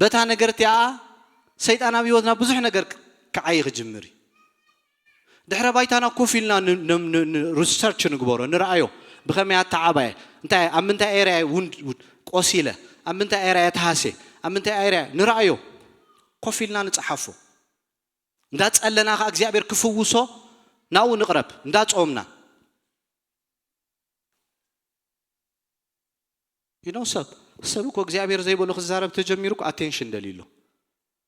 በታ ነገርትያ ሰይጣን ኣብ ህይወትና ብዙሕ ነገር ከዓይ ክጅምር ድሕረ ባይታና ኮፊልና ሪሰርች ንግበሮ ንርአዮ ብኸመያ ተዓባየ እንታይ ኣብ ምንታይ ኤርያ ውንድ ቆሲለ ኣብ ምንታይ ኤርያ ተሃሴ ኣብ ምንታይ ኤርያ ንርአዮ ኮፊልና ንጽሓፎ እንዳጸለና ኻ እግዚአብሔር ክፍውሶ ናው ንቅረብ እንዳጾምና ሰብ እኮ እግዚአብሔር ዘይበሎ ክዛረብ ተጀሚሩ አቴንሽን ደሊሉ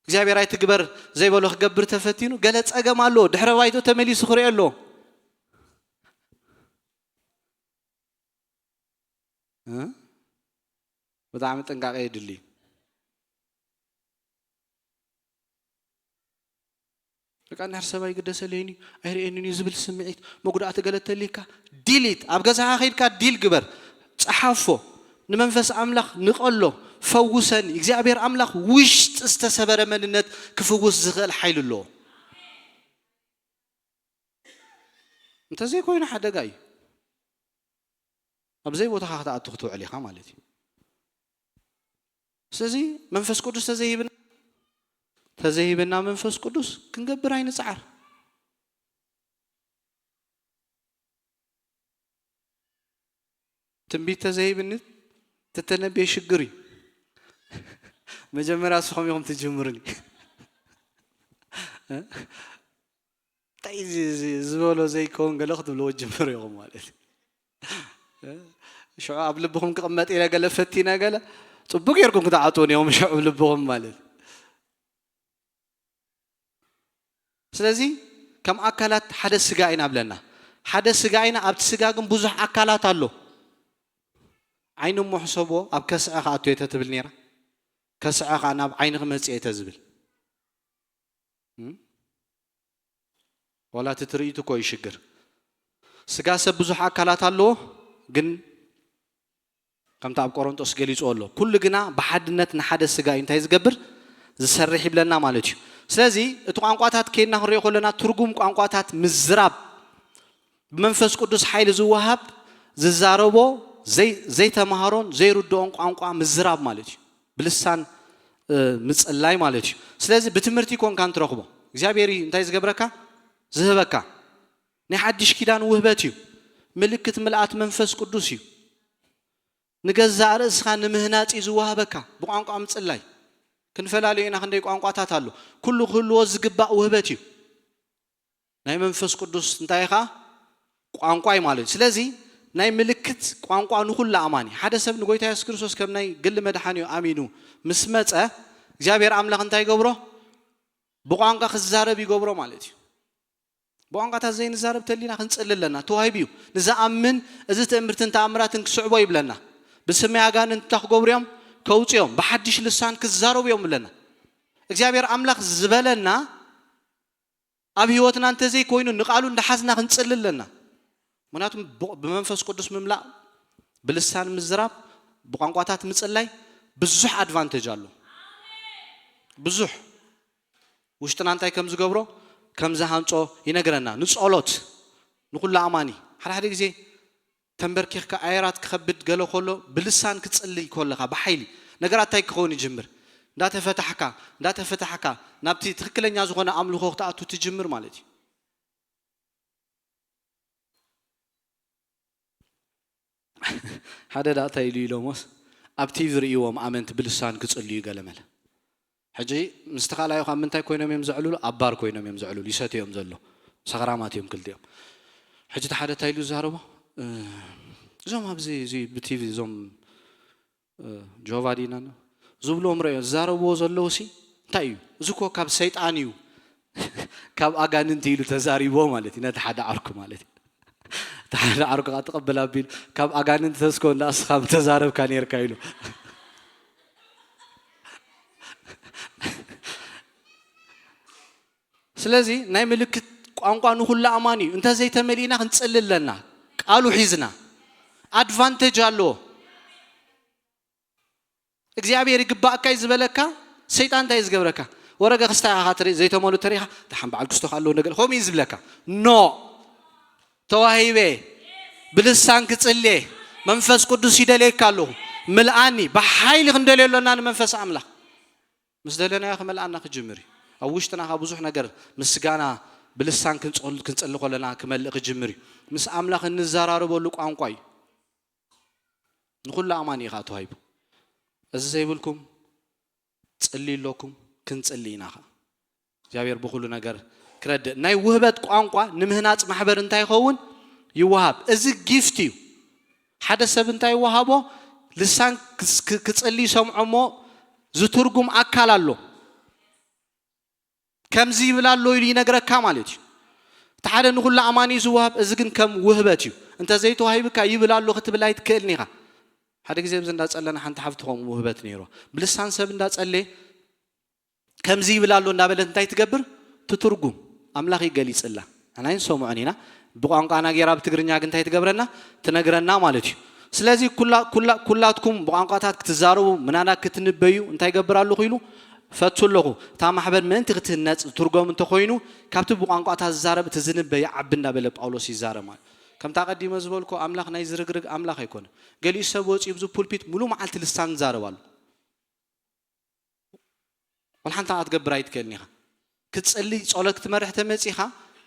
እግዚአብሔር ኣይትግበር ዘይበሎ ክገብር ተፈቲኑ ገለ ጸገም ኣሎ ድሕረ ባይቶ ተመሊሱ ክሪኦ ኣሎ በጣም ጥንቃቄ ይድሊ በቃ ነርሰባይ ግደሰለኒ አይሬኒ ዝብል ስምዒት መጉዳእት ገለተሊካ ዲሊት ኣብ ገዛኻ ኸይድካ ዲል ግበር ጸሓፎ ንመንፈስ አምላኽ ንቀሎ ፈውሰኒ እግዚአብሔር አምላኽ ውሽጥ ዝተሰበረ መንነት ክፍውስ ዝኽእል ኃይል ኣሎ እንተዘይ ኮይኑ ሓደጋ እዩ ኣብ ዘይ ቦታኻ ክትኣቱ ክትውዕል ኢኻ ማለት እዩ ስለዚ መንፈስ ቅዱስ ተዘይብና መንፈስ ቅዱስ ክንገብር ኣይንጽዓር ትንቢት ተዘይብኒ ተተነብየ ሽግር እዩ መጀመርያ ስኹም ኢኹም ትጅምሩኒ ታይ ዝበሎ ዘይከውን ገለ ክትብልዎ ጅምር ኢኹም ማለት ሽዑ ኣብ ልብኹም ክቕመጥ ኢለ ገለ ፈቲነ ገለ ጽቡቕ ጌርኩም ክትዓጥውን ኢኹም ሽዑ ኣብ ልብኹም ማለት ስለዚ ከም ኣካላት ሓደ ስጋ ኢና ብለና ሓደ ስጋ ኢና ኣብቲ ስጋ ግን ብዙሕ ኣካላት ኣሎ ዓይኑ ሙሕሰቦ ኣብ ከስዕኻ ኣትየተ ትብል ነይራ ከስዕኻ ናብ ዓይንኽ መጽየተ ዝብል ወላ ትርኢቱ እኮ ይሽግር ስጋ ሰብ ብዙሕ ኣካላት ኣለዎ ግን ከምታ ኣብ ቆሮንጦስ ገሊጹ ኣሎ ኩሉ ግና ብሓድነት ንሓደ ስጋ እንታይ ዝገብር ዝሰርሕ ይብለና ማለት እዩ ስለዚ እቲ ቋንቋታት ከይና ክንሪኦ ከለና ትርጉም ቋንቋታት ምዝራብ ብመንፈስ ቅዱስ ኃይል ዝወሃብ ዝዛረቦ ዘይተማሃሮን ዘይርድኦን ቋንቋ ምዝራብ ማለት እዩ ብልሳን ምጽላይ ማለት እዩ ስለዚ ብትምህርቲ ኮንካ እንትረኽቦ እግዚአብሔር እንታይ ዝገብረካ ዝህበካ ናይ ሓድሽ ኪዳን ውህበት እዩ ምልክት ምልአት መንፈስ ቅዱስ እዩ ንገዛእ ርእስኻ ንምህናጽ ዝዋሃበካ ብቋንቋ ምጽላይ ክንፈላለዩና ክንደይ ቋንቋታት አሉ ኩሉ ዝግባእ ውህበት እዩ ናይ መንፈስ ቅዱስ እንታይ ኢኻ ቋንቋ እዩ ማለት ስለዚ ናይ ምልክት ቋንቋ ንኹሉ አማኒ ሓደ ሰብ ንጎይታ ኢየሱስ ክርስቶስ ከም ናይ ግል መድሓኒኡ አሚኑ ምስ መጸ እግዚአብሔር አምላኽ እንታይ ገብሮ ብቋንቋ ክዛረብ ይገብሮ ማለት እዩ በቋንቋታት ዘይንዛረብ ተሊና ክንጽልለና ተዋሂብዩ ንዝኣምን እዚ ትእምርትን ተኣምራትን ክስዕቦ ይብለና ብስም ያጋንንት ተኽገብርዮም ከውጽዮም በሐድሽ ልሳን ክዛረብዮም ብለና እግዚአብሔር አምላኽ ዝበለና ኣብ ህይወትና እንተዘይ ኮይኑ ንቃሉ እንደሓዝና ክንጽልለና ምክንያቱም በመንፈስ ቅዱስ ምምላእ ብልሳን ምዝራብ በቋንቋታት ምጽላይ ብዙሕ አድቫንቴጅ አለው ብዙሕ ውሽጥና እንታይ ከም ዝገብሮ ከም ዝሃንጾ ይነግረና ንጸሎት ንኹሉ አማኒ ሓደ ጊዜ ተንበርኪኽካ ኣየራት ክኸብድ ገለ ኮሎ ብልሳን ክጽልይ ኮለኻ በኃይሊ ነገራት እንታይ ክኸውን ይጅምር እንዳተፈታሕካ ናብቲ ትክክለኛ ዝኾነ አምልኾ ክትኣቱ ትጅምር ማለት እዩ ሓደ ዳታ ኢሉ ኢሎሞስ ኣብቲ ዝርእይዎም ኣመንቲ ብልሳን ክጽልዩ ገለመለ ሕጂ ምስተኻላዩ ካብ ምንታይ ኮይኖም እዮም ዘዕልሉ ኣባር ኮይኖም እዮም ዘዕልሉ ይሰትዮም ዘሎ ሰኽራማት እዮም ክልቲኦም ሕጂ ሓደ ታይሉ ዛረቦ እዞም ኣብዚ እዚ ብቲቪ እዞም ጆቫዲና ዝብሎም ረዮ ዛረብዎ ዘለዉ ሲ እንታይ እዩ እዚ እኮ ካብ ሰይጣን እዩ ካብ ኣጋንንት ኢሉ ተዛሪቦ ማለት እዩ ነቲ ሓደ ዓርኩ ማለት እዩ ተሓደ ዓርኩ ተቀበል ኣቢል ካብ ኣጋንንት ተስኮ እንዳስኻ ተዛረብካ ነርካ ኢሉ ስለዚ ናይ ምልክት ቋንቋ ንኹሉ አማኒ እዩ እንተ ዘይተመሊና ክንጽልለና ቃሉ ሒዝና አድቫንቴጅ አለው እግዚአብሔር ይግባእካ ይዝበለካ ሰይጣን እንታይ ዝገብረካ ወረገ ክስታይ ኻትሪ ዘይተመሉ ተሪኻ ተሓምባዓል ክስቶ ካለው ነገር ሆም ይዝብለካ ኖ ተዋሂቤ ብልሳን ክጽልየ መንፈስ ቅዱስ ይደለየካ ኣለሁ ምልአኒ በኃይል ክንደልየሎና ንመንፈስ አምላኽ ምስ ደለና ክመልአና ክጅምር ኣብ ውሽጥና ብዙሕ ነገር ምስጋና ብልሳን ክንጽልይ ኮለና ክመልእ ክጅምር ምስ አምላኽ እንዘራረበሉ ቋንቋ እዩ ንኹሉ አማኒ ኢኻ ተዋሂቡ እዚ ዘይብልኩም ጽልይለኩም ክንጽልይናኻ እግዚአብሔር ብኩሉ ነገር ክረድእ ናይ ውህበት ቋንቋ ንምህናጽ ማሕበር እንታይ ይኸውን ይወሃብ እዚ ጊፍት እዩ ሓደ ሰብ እንታይ ይወሃቦ ልሳን ክጽልይ ሰምዖሞ ዝትርጉም አካል ኣሎ ከምዚ ይብላሎ ኢሉ ይነግረካ ማለት እዩ ተሓደ ንኹሉ አማኒ ዝወሃብ እዚ ግን ከም ውህበት እዩ እንተ ዘይተዋሂብካ ይብላሎ ክትብላይ ትክእልኒ ኢኻ ሓደ ጊዜ ብዝ እንዳጸለና ሓንቲ ሓፍትኾም ውህበት ነይሮ ብልሳን ሰብ እንዳጸለየ ከምዚ ይብላሎ እንዳበለት እንታይ ትገብር ትትርጉም አምላኽ ይገሊጽላ ኣናይን ሰምዖኒና ብቋንቋና ጌራ ብትግርኛ ግን እንታይ ትገብረና ትነግረና ማለት እዩ ስለዚ ኩላትኩም ብቋንቋታት ክትዛረቡ ምናና ክትንበዩ እንታይ ይገብራሉ ኺሉ ፈትለኹ ታ ማሕበር ምእንቲ ክትህነጽ ትርጉም እንተ ኮይኑ ካብቲ ብቋንቋታት ዝዛረብ ትዝንበይ ዓብ እንዳበለ ጳውሎስ ይዛረብ ማለት ከም ታቀዲመ ዝበልኮ አምላኽ ናይ ዝርግርግ አምላኽ አይኮነ ገሊኡ ሰብ ወጪ ብዙ ፑልፒት ሙሉ መዓልቲ ልሳን ዛረባሉ ወልሓንታ አትገብር አይትከልኒኻ ክትጽልይ ጸሎት ክትመርሕ ተመጺኻ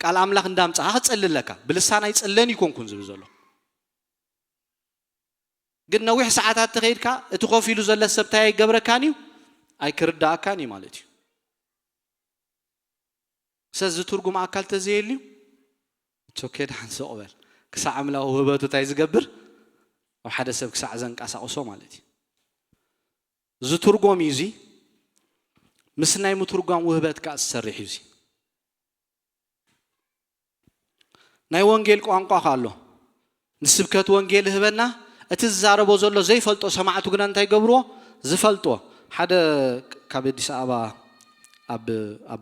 ቃል አምላኽ እንዳምጻኻ ክትጽልለካ ብልሳን አይጽለን ይኮንኩን ዝብል ዘሎ ግን ነዊሕ ሰዓታት ተኸይድካ እቲ ኮፍ ኢሉ ዘሎ ሰብ ታይ ይገብረካኒ ኣይክርዳእካኒ ማለት እዩ ስለዚ ትርጉም አካል ተዘይልዩ ቾኬድ ሓንሶ ቅበል ክሳዕ አምላኽ ውህበቱ ታይ ዝገብር ኣብ ሓደ ሰብ ክሳዕ ዘንቃሳቅሶ ማለት እዩ ዝትርጎም እዩ ምስ ናይ ምትርጓም ውህበት ካ ዝሰርሕ እዩ ናይ ወንጌል ቋንቋ ካሎ ንስብከት ወንጌል ህበና እቲ ዝዛረቦ ዘሎ ዘይፈልጦ ሰማዕቱ ግን እንታይ ገብርዎ ዝፈልጦ ሓደ ካብ አዲስ አበባ ኣብ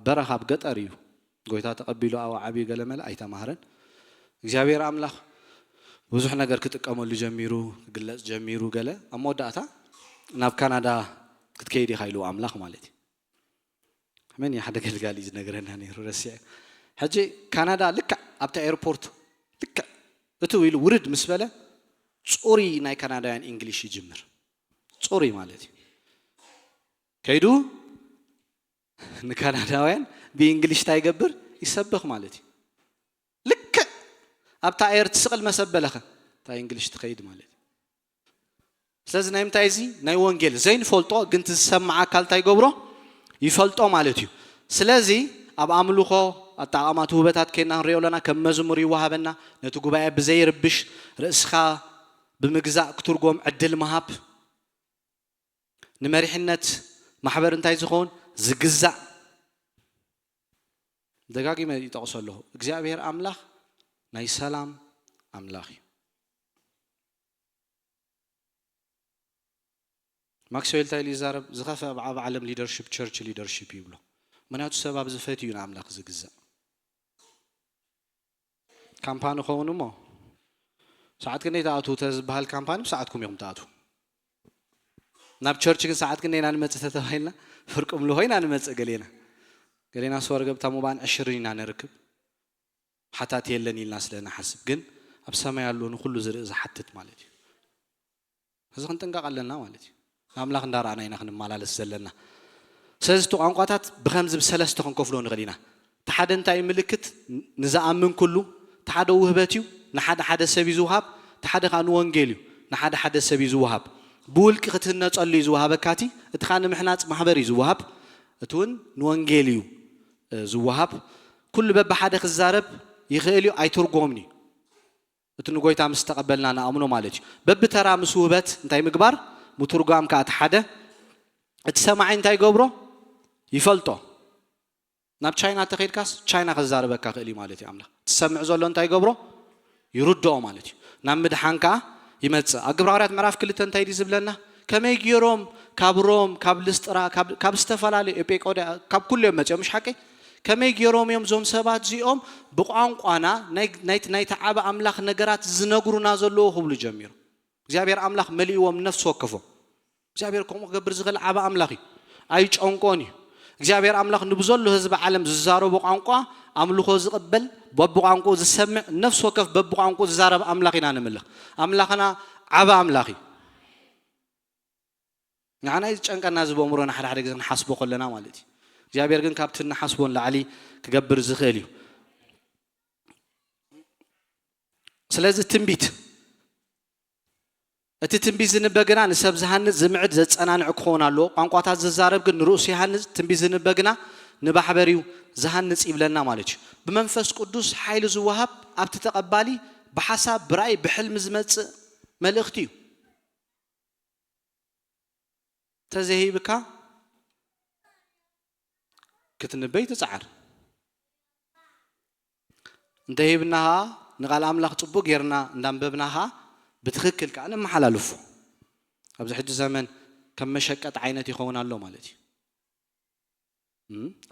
በረኻ ኣብ ገጠር እዩ ጎይታ ተቀቢሉ ኣብ ዓቢ ገለመለ ኣይተማህረን እግዚአብሔር አምላኽ ብዙሕ ነገር ክጥቀመሉ ጀሚሩ ግለጽ ጀሚሩ ገለ ኣብ መወዳእታ ናብ ካናዳ ክትከይድ ይኻይሉ አምላኽ ማለት እዩ መን ሓደ ገልጋሊ ዝነገረና ነይሩ ረሲዕ ሕጂ ካናዳ ልክ ኣብታ ኤርፖርት ልክ እቲ ኢሉ ውርድ ምስ በለ ጾሪ ናይ ካናዳውያን እንግሊሽ ይጅምር ጾሪ ማለት እዩ ከይዱ ንካናዳውያን በእንግሊሽ ታይገብር ይሰብኽ ማለት እዩ أبتا أير تسقل مسبلخ تا إنجليش تخيد مالي سلز نايم تايزي ناي وانجيل زين فولتو قنت تسمع كال تاي قبره يفولتو مالتيو سلازي أب عملوخو أتعامات هوبتات كنا نريو لنا كم مزمور يوهبنا نتوقع بقى بزي ربش رأسخا بمجزاء كترقوم عدل مهاب نمري حنت محبر انتاي زخون زجزاء دقاقي ما يتقصر له እግዚአብሔር አምላክ ናይ ሰላም አምላክ ማክስዌል ታይሊ ዛረብ ዝኸፈ ኣብ ዓለም ሊደርሺፕ ቸርች ሊደርሺፕ ይብሎ ምናቱ ሰባብ ዝፈትዩን አምላክ ዝግዛእ ካምፓኒ ኾኑሞ ሰዓት ግን ይታአቱ ተዝባሃል ካምፓኒ ሰዓትኩም ይኹም ታአቱ ናብ ቸርች ግን ሰዓት ግን ኢና ንመጽእ ተተባሂልና ፍርቅም ለሆይና ንመጽእ ገሌና ስወር ገብታ ሙባን 20 ኢና ነርክብ ሓታት የለን ኢልና ስለና ሓስብ ግን ኣብ ሰማይ ያሉን ሁሉ ዝርኢ ዝሓትት ማለት እዩ እዚ ክንጥንቀቕ ኣለና ማለት እዩ አምላክ እንዳራና ኢና ክንማላለስ ዘለና ስለዚህ ቋንቋታት ብኸምዝ ብሰለስተ ክንከፍሎ ንኽእል ኢና ተሓደ እንታይ ምልክት ንዝኣምን ኩሉ ተሓደ ውህበት እዩ ንሓደ ሓደ ሰብ ይዝውሃብ ተሓደ ካን ወንጌል እዩ ንሓደ ሓደ ሰብ ይዝውሃብ ብውልቂ ክትህነፀሉ እዩ ዝውሃበካቲ እቲ ካን ምሕናፅ ማሕበር እዩ ዝውሃብ እቲ እውን ንወንጌል እዩ ዝውሃብ ኩሉ በብሓደ ክዛረብ ይኽእል እዩ ኣይትርጎምን እዩ እቲ ንጎይታ ምስ ተቐበልና ንኣምኖ ማለት እዩ በብተራ ምስ ውህበት እንታይ ምግባር ምትርጓም ካት ሓደ እቲ ሰማዒ እንታይ ገብሮ ይፈልጦ ናብ ቻይና ተኸይድካስ ቻይና ክዛረበካ ክእል እዩ ማለት እዩ አምላክ ትሰምዕ ዘሎ እንታይ ገብሮ ይርድኦ ማለት እዩ ናብ ምድሓን ከዓ ይመጽእ ኣብ ግብረ ምዕራፍ 2 እንታይ ዝብለና ከመይ ገይሮም ካብ ሮም ካብ ልስጥራ ካብ ዝተፈላለዩ ኤጲቆዳ ካብ ኩሎም መጽኦም ምሽ ሓቂ ከመይ ገይሮም እዮም ዞም ሰባት እዚኦም ብቋንቋና ናይ ተዓበ አምላክ ነገራት ዝነግሩና ዘለዎ ክብሉ ጀሚሩ እግዚአብሔር አምላክ መልእዎም ነፍስ ወከፎም እግዚአብሔር ከምኡ ክገብር ዝኽእል ዓበ አምላክ እዩ ኣይጨንቆን እዩ እግዚአብሔር አምላክ ንብዘሎ ህዝብ ዓለም ዝዛረቡ ቋንቋ አምልኮ ዝቅበል በብቋንቋ ዝሰምዕ ነፍስ ወከፍ በብቋንቋ ዝዛረብ አምላክ ኢና ንምልኽ አምላክና ዓበ አምላክ እዩ ንዓና ይጨንቀና ዝበምሮና ሓደ ግዜ ንሓስቦ ከለና ማለት እዩ እግዚአብሔር ግን ካብቲ ንሓስቦን ላዕሊ ክገብር ዝኽእል እዩ ስለዚህ ትንቢት እቲ ትንቢት ዝንበግና ንሰብ ዝሃንጽ ዝምዕድ ዘጸናንዕ ክኾን ኣሎ ቋንቋታት ዝዛረብ ግን ንርእሱ ይሃንጽ ትንቢት ዝንበግና ንባሕበሪው ዝሃንጽ ይብለና ማለት እዩ ብመንፈስ ቅዱስ ኃይል ዝወሃብ ኣብቲ ተቐባሊ ብሓሳብ ብራእይ ብሕልም ዝመጽእ መልእኽቲ እዩ ተዘሂብካ ክትንበይ ትጻዕር እንተሂብናሃ ንቃል አምላክ ጽቡቅ ጌርና እንዳንበብናሃ بتخكل كأنه محل لفه أبز حد زمن كم مشقة عينتي خون الله مالتي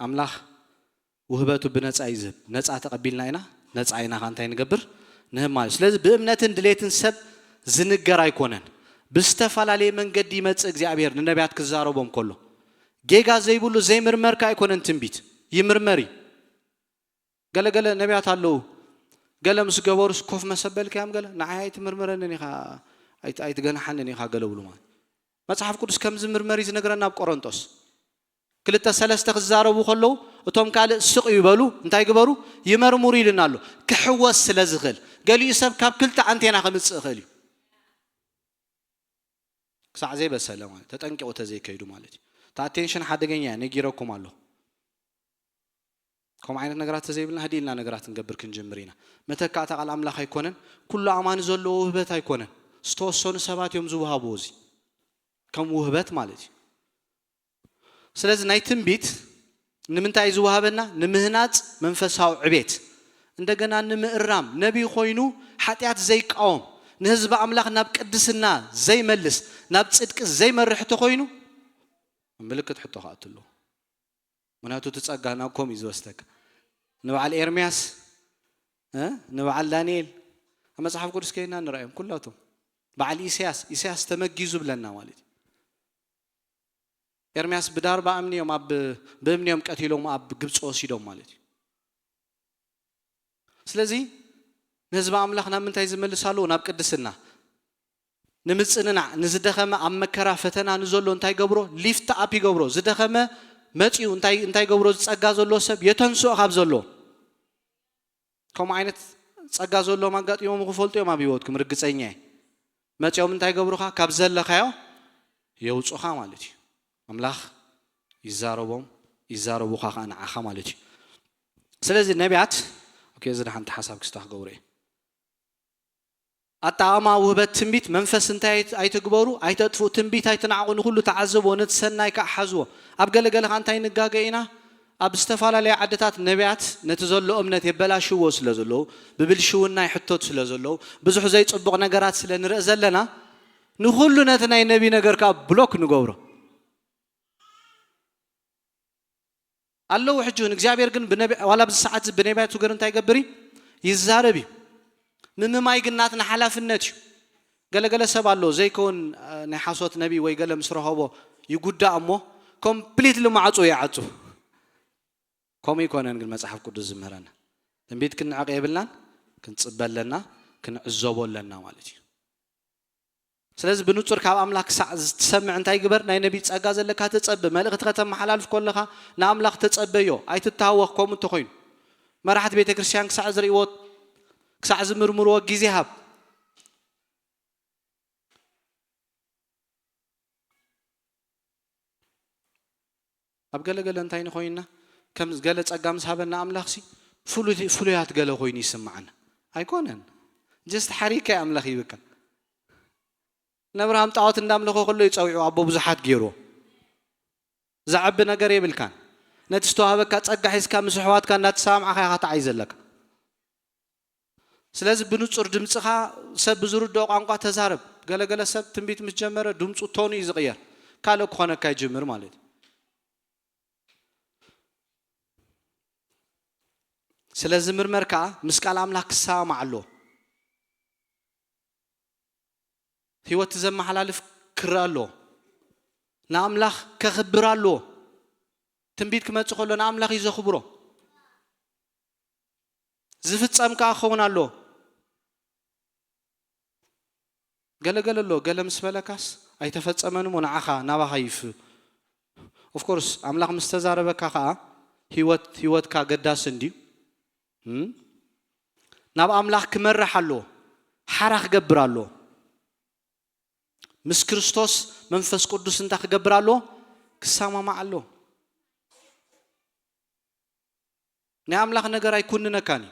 أملاخ وهبته بناس عايزب ناس أتقبلنا هنا ناس عينا خانتين قبر نهم مالش لازم بأمنة دليتن سب زنقرا يكونن بستفعل عليه من قديمة أجزاء النبيات كزاربهم كله جيجا زي بقوله زي مرمر كاي يكونن تنبيت يمرمري قال النبيات الله قال مس جوارس كوف مسبل كام قال نعاية مرمرنني خا أيت جنحنني خا قالوا له ما تصحف كودس كم زمرمري زنقرنا بقرنطس كل التسلس تخزارو بخلو وتوم قال السق يبالو انت يقبرو يمرموري لنا له كحواس سلازغل قال يسب كاب كلتا انت انا خمس خلي ساعه زي بسلام تطنقوا تزي كيدو مالتي تاتنشن حدغኛ ነጊረኩም አለ كم عينك نجارات تزيبلنا هديلنا نجارات نجبر كنجمرينا متى كأتى على أملاك هيكونن كل أمان زلوا وهبات هيكونن استوصون سبات يوم زوها بوزي كم وهبات مالتي سلاز نايتم بيت نمنتاي زوها بنا نمهنات منفسها عبيت عندنا نمقرام نبي خوينو حتيات زي قوم نهزب أملاك ناب قدسنا زي ملس ناب صدق زي مرح تخوينو ملكت حطو خاطلو مناتو تتصقانا كوم يزوستك نبعل إرمياس نبعل دانيال أما صحاب قدس كينا نرأيهم كلهم بعل إيساس تمجيزو بلنا والد إرمياس بدار بأمني يوم بأمني يوم كاتيلهم أب جبس أوسيدهم والد سلزي نزب أملاخنا من تايز ملسالو ناب قدسنا نمتصننا نزدخما أم مكرا فتنا نزولو انتاي قبرو ليفت أبي قبرو زدخما ماتيو انتاي قبرو تصقا زلو سب يتنسو أخاب زلو كم عينت ጸጋ ዘሎም አጋጥዮም ክፈልጥዮም አብይወትኩም ርግጸኛ መጽኦም እንታይ ገብሩኻ ካብ ዘለኻዮ የውጹኻ ማለት እዩ አምላኽ ይዛረቡኻ ከነዓኻ ማለት እዩ ስለዚህ ነቢያት ኦኬ ዝዳሓንቲ ሐሳብ ክስተኽገብሩ አጣማ ውህበት ትንቢት መንፈስ እንታይ አይተግበሩ አይተጥፉ ትንቢት አይተናቁን ሁሉ ተዓዘቦ ነትሰናይ ካሓዝዎ አብ ገለገለ ካንታይ ንጋገይና አብ ዝተፋላለየ ዓደታት ነቢያት ነቲ ዘሎ እምነት የበላሽዎ ስለዘለው ብብልሽውና ይሕቶት ስለዘለው ብዙሕ ዘይጽቡቕ ነገራት ስለንርኢ ዘለና ንሁሉ ነቲ ናይ ነቢ ነገር ካብ ብሎክ ንገብሮ አለው ሕጁን እግዚአብሔር ግን በነቢ ዋላ በሰዓት በነቢያቱ ገር እንታይ ይገብሪ ይዛረብ ምምማይ ግናትና ሓላፍነት እዩ ገለገለ ሰብ አለው ዘይኮን ናይ ሓሶት ነቢ ወይ ገለ ምስረኸቦ ይጉዳእ እሞ ኮምፕሊትሊ ማዕጾ ያዓጹ كم يكونن قل مصحف قدس زمرنا تنبيت كن عقيبلنا كنصبل لنا كنعزبول لنا مالتي ስለዚህ ብንጹር ካብ አምላክ ተሰምዕ እንታይ ግበር ናይ ነቢ ጸጋ ዘለካ ተጸብ መልእኽት ከተማ ሓላልፍ ኮለኻ ንአምላኽ ተጸበዮ አይትታወኽ ኮም ተኾይኑ መራሕት ቤተ ክርስቲያን ክሳዕ ዝርእዎ ክሳዕ ዝምርምርዎ ግዜ ሃብ ኣብ ገለገለ እንታይ ንኾይና ከም ገለ ጸጋ ምስሃበና አምላኽሲ ፍሉያት ገለ ኮይኑ ይስማዓና አይኮነን just ሓሪከ አምላኽ ይብካ ነብርሃም ጣዖት እንዳምለኾ ሁሉ ይጸውዑ አቦ ብዙሓት ገይሮ ዘዓብ ነገር ይብልካን ነቲ ዝተዋሃበካ ጸጋ ሒዝካ ምስ ሕዋትካ እናተሰማዕኻ ኸታዓይ ዘለካ ስለዚህ ብንጹር ድምጽኻ ሰብ ብዝርድኦ ቋንቋ ተዛረብ ገለገለ ሰብ ትንቢት ምስ ጀመረ ድምጹ ቶኑ ይዝቅየር ካልእ ክኾነካ ይጅምር ማለት ስለዚህ ምርመርካ ምስ ቃል አምላክ ክሰማዕ ኣሎ ህይወት ዘመሐላልፍ ክራሎ ናአምላኽ ከኽብራሎ ትንቢት ክመጽእ ከሎ ናአምላኽ ይዘኽብሮ ዝፍጸምካ ኸውናሎ ገለገለሎ ገለ ምስ በለካስ አይተፈጸመንም ወንዓኻ ናባኻ ይፍ ኦፍ ኮርስ አምላኽ ምስተዛረበካ ኸኣ ህይወትካ ገዳስ እንዲዩ ናብ አምላኽ ክመርሓሎ ሓራ ክገብራሎ ምስ ክርስቶስ መንፈስ ቅዱስ እንታ ክገብራሎ ክሰማማዓሎ ናይ አምላኽ ነገር አይኩንነካኒ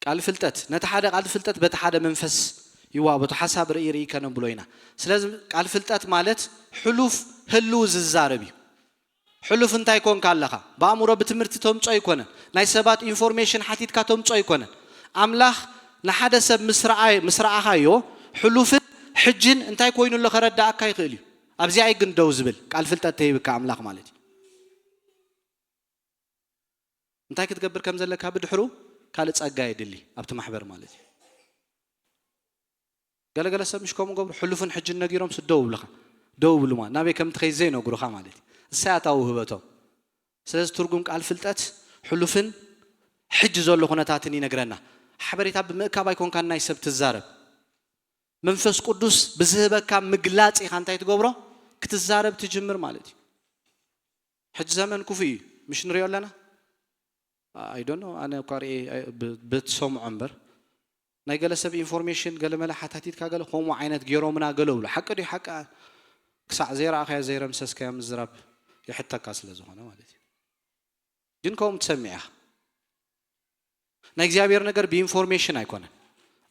ቃል ፍልጠት ነታ ሓደ ቃል ፍልጠት በታ ሓደ መንፈስ ይዋበቱ ሐሳብ ርእይ ከነም ብሎይና ስለዚህ ቃል ፍልጠት ማለት ሕሉፍ ህሉ ዝዛረብ ሕሉፍ እንታይ ኮን ካለኻ በአእምሮ በትምህርት ተምጾ ይኮነን ናይ ሰባት ኢንፎርሜሽን ሓቲትካ ተምጾ ይኮነን አምላኽ ንሓደ ሰብ ምስራኣኻዮ ሕሉፍ ሕጅን እንታይ ኮይኑ ለኸረዳእካ ይኽእል እዩ ኣብዚ አይ ግን ደው ዝብል ቃል ፍልጠት ተይብካ አምላኽ ማለት እንታይ ክትገብር ከም ዘለካ ብድሕሩ ካልእ ጸጋ ይድሊ ኣብቲ ማሕበር ማለት ገለገለ ሰብ ምሽ ከምኡ ገብሩ ሕሉፍን ሕጅን ነጊሮም ስደው ብለኻ ደው ብሉማ ናበይ ከም ትኸይ ዘይነግሩኻ ማለት እሳያታው ህበቶም ስለዚህ ትርጉም ቃል ፍልጠት ሕሉፍን ሕጅ ዘሎ ኩነታትን ይነግረና ሓበሬታ ብምእካብ ኣይኮንካ ናይ ሰብ ትዛረብ መንፈስ ቅዱስ ብዝህበካ ምግላጽ ኢኻ እንታይ ትገብሮ ክትዛረብ ትጅምር ማለት ሕጅ ዘመን ኩፍ እዩ ምሽ ንሪኦ ኣለና I don't know أنا قارئ بتسمع عمر نايقال سب information قال ملا حتاتيت كقال هم عينات جيرومنا قالوا له حق دي حق كسع زيرة أخي زيرة مسس كيام الزراب يحتى كاس لزخنا مالتي جنكم تسمعها نايجابير نقر بinformation أيكونه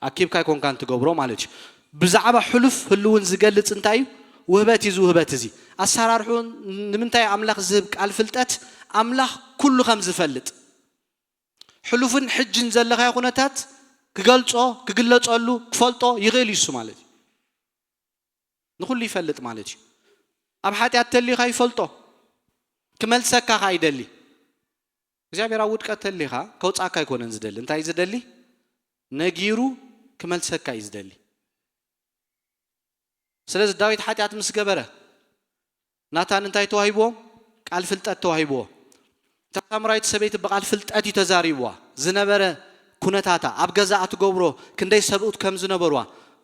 أكيد كايكون كان تجبره مالتي بزعبة حلف هلون زقلت انتايو وهباتي زو هباتي أسرار حون نمنتاي أملاخ زبك الفلتات أملاخ كل خمس فلت حلوفن حجن زلخا يخونتات كغلصو كغلصولو كفلطو يغيل يسو مالتي نخلي يفلط مالتي اب حاتيات تليخا يفلطو كملسكا خايدلي እግዚአብሔር አውድ ቀተልኻ ከውጻካ ይኮነን ዝደል እንታይ ዝደሊ ነጊሩ ክመልሰካ ይዝደሊ ስለዚህ ዳዊት ኃጢአት ምስ ገበረ ናታን እንታይ ተዋሂቦ ቃል ፍልጠት ተዋሂቦ ተሳምራይት ሰበይት በቃል ፍልጠት ይተዛሪብዋ ዝነበረ ኩነታታ ኣብ ገዛ አትገብሮ ክንደይ ሰብኡት ከም ዝነበርዋ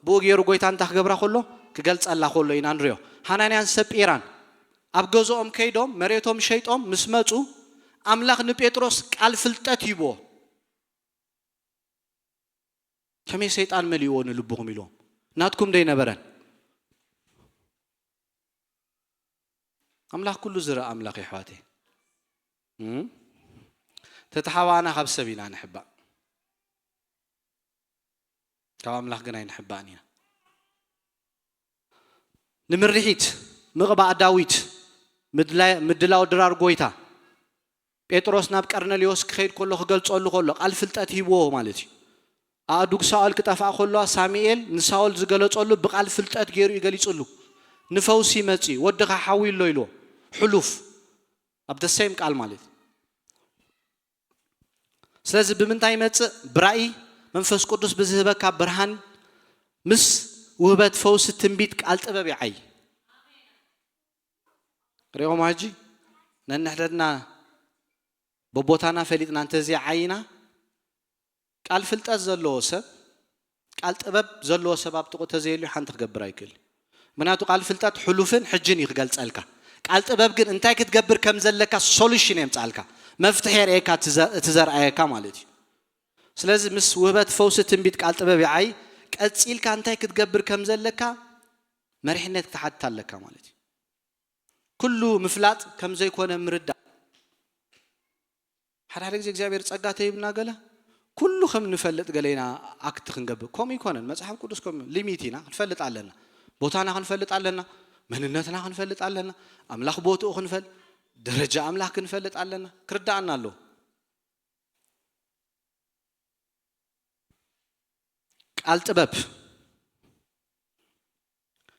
بوغيرو غويتا انت خبره كله كገልጽ الله كله ينانريو حنانيان سبيران اب غزوم كيدوم مريتوم شيطوم مسمصو املاك نبيتروس قال فلطت يبو كمي شيطان مليون لبهم يلوم ناتكم دي نبرن املاك كله زرا املاك يحواتي تتحوانا خب سبينا نحبا كم املاك غنا نحباني نمرحيت مغبا داويت مدلاو درار غويتا بيتروس ناب قرنليوس كخيد كله خገልጾሉ كله قال فلطت يبو مالتي አዱግ ሳኦል ከጠፋ ኮሎ ሳሙኤል ንሳኦል ዝገለጾሉ በቃል ፍልጠት ገይሩ ይገልጽሉ ንፈውሲ መጪ ወደኻ ሓዊሎ ኢሎ ሕሉፍ አብ ደሰም ቃል ማለት ስለዚህ በምንታይ መጽ ብራኢ መንፈስ ቅዱስ በዝህበካ ብርሃን ምስ ውህበት ፈውስ ትንቢት ቃል ጥበብ ይዓይ ረዮም አጂ ነንሕደና በቦታና ፈሊጥና እንተዚ ዓይና ቃል ፍልጠት ዘለዎ ሰብ ቃል ጥበብ ዘለዎ ሰብ አብጥቆ ተዘይሉ ሓንቲ ክገብር አይክል ምናቱ ቃል ፍልጠት ሕሉፍን ሕጅን ይገልጸልካ ቃል ጥበብ ግን እንታይ ክትገብር ከም ዘለካ ሶሉሽን የምጻልካ መፍትሄ የካ ትዘርአየካ ማለት እዩ ስለዚህ ምስ ውህበት ፈውስ ትንቢት ቃል ጥበብ ይዓይ ቀጽልካ እንታይ ክትገብር ከም ዘለካ መሪሕነት ተሓታለካ ማለት እዩ ኩሉ ምፍላጥ ከም ዘይኮነ ምርዳ ሓደ ጊዜ እግዚአብሔር ጸጋተ ይብና ገለ كله خم نفلت قلينا أكتر خنجب كم يكونن مصحف قدس كم ليميتينا نفلت علينا بوتانا خنفلت علينا من النتنا خنفلت علينا أملاك بوتو خنفل درجة أملاك خنفلت علينا كردانا له قالت باب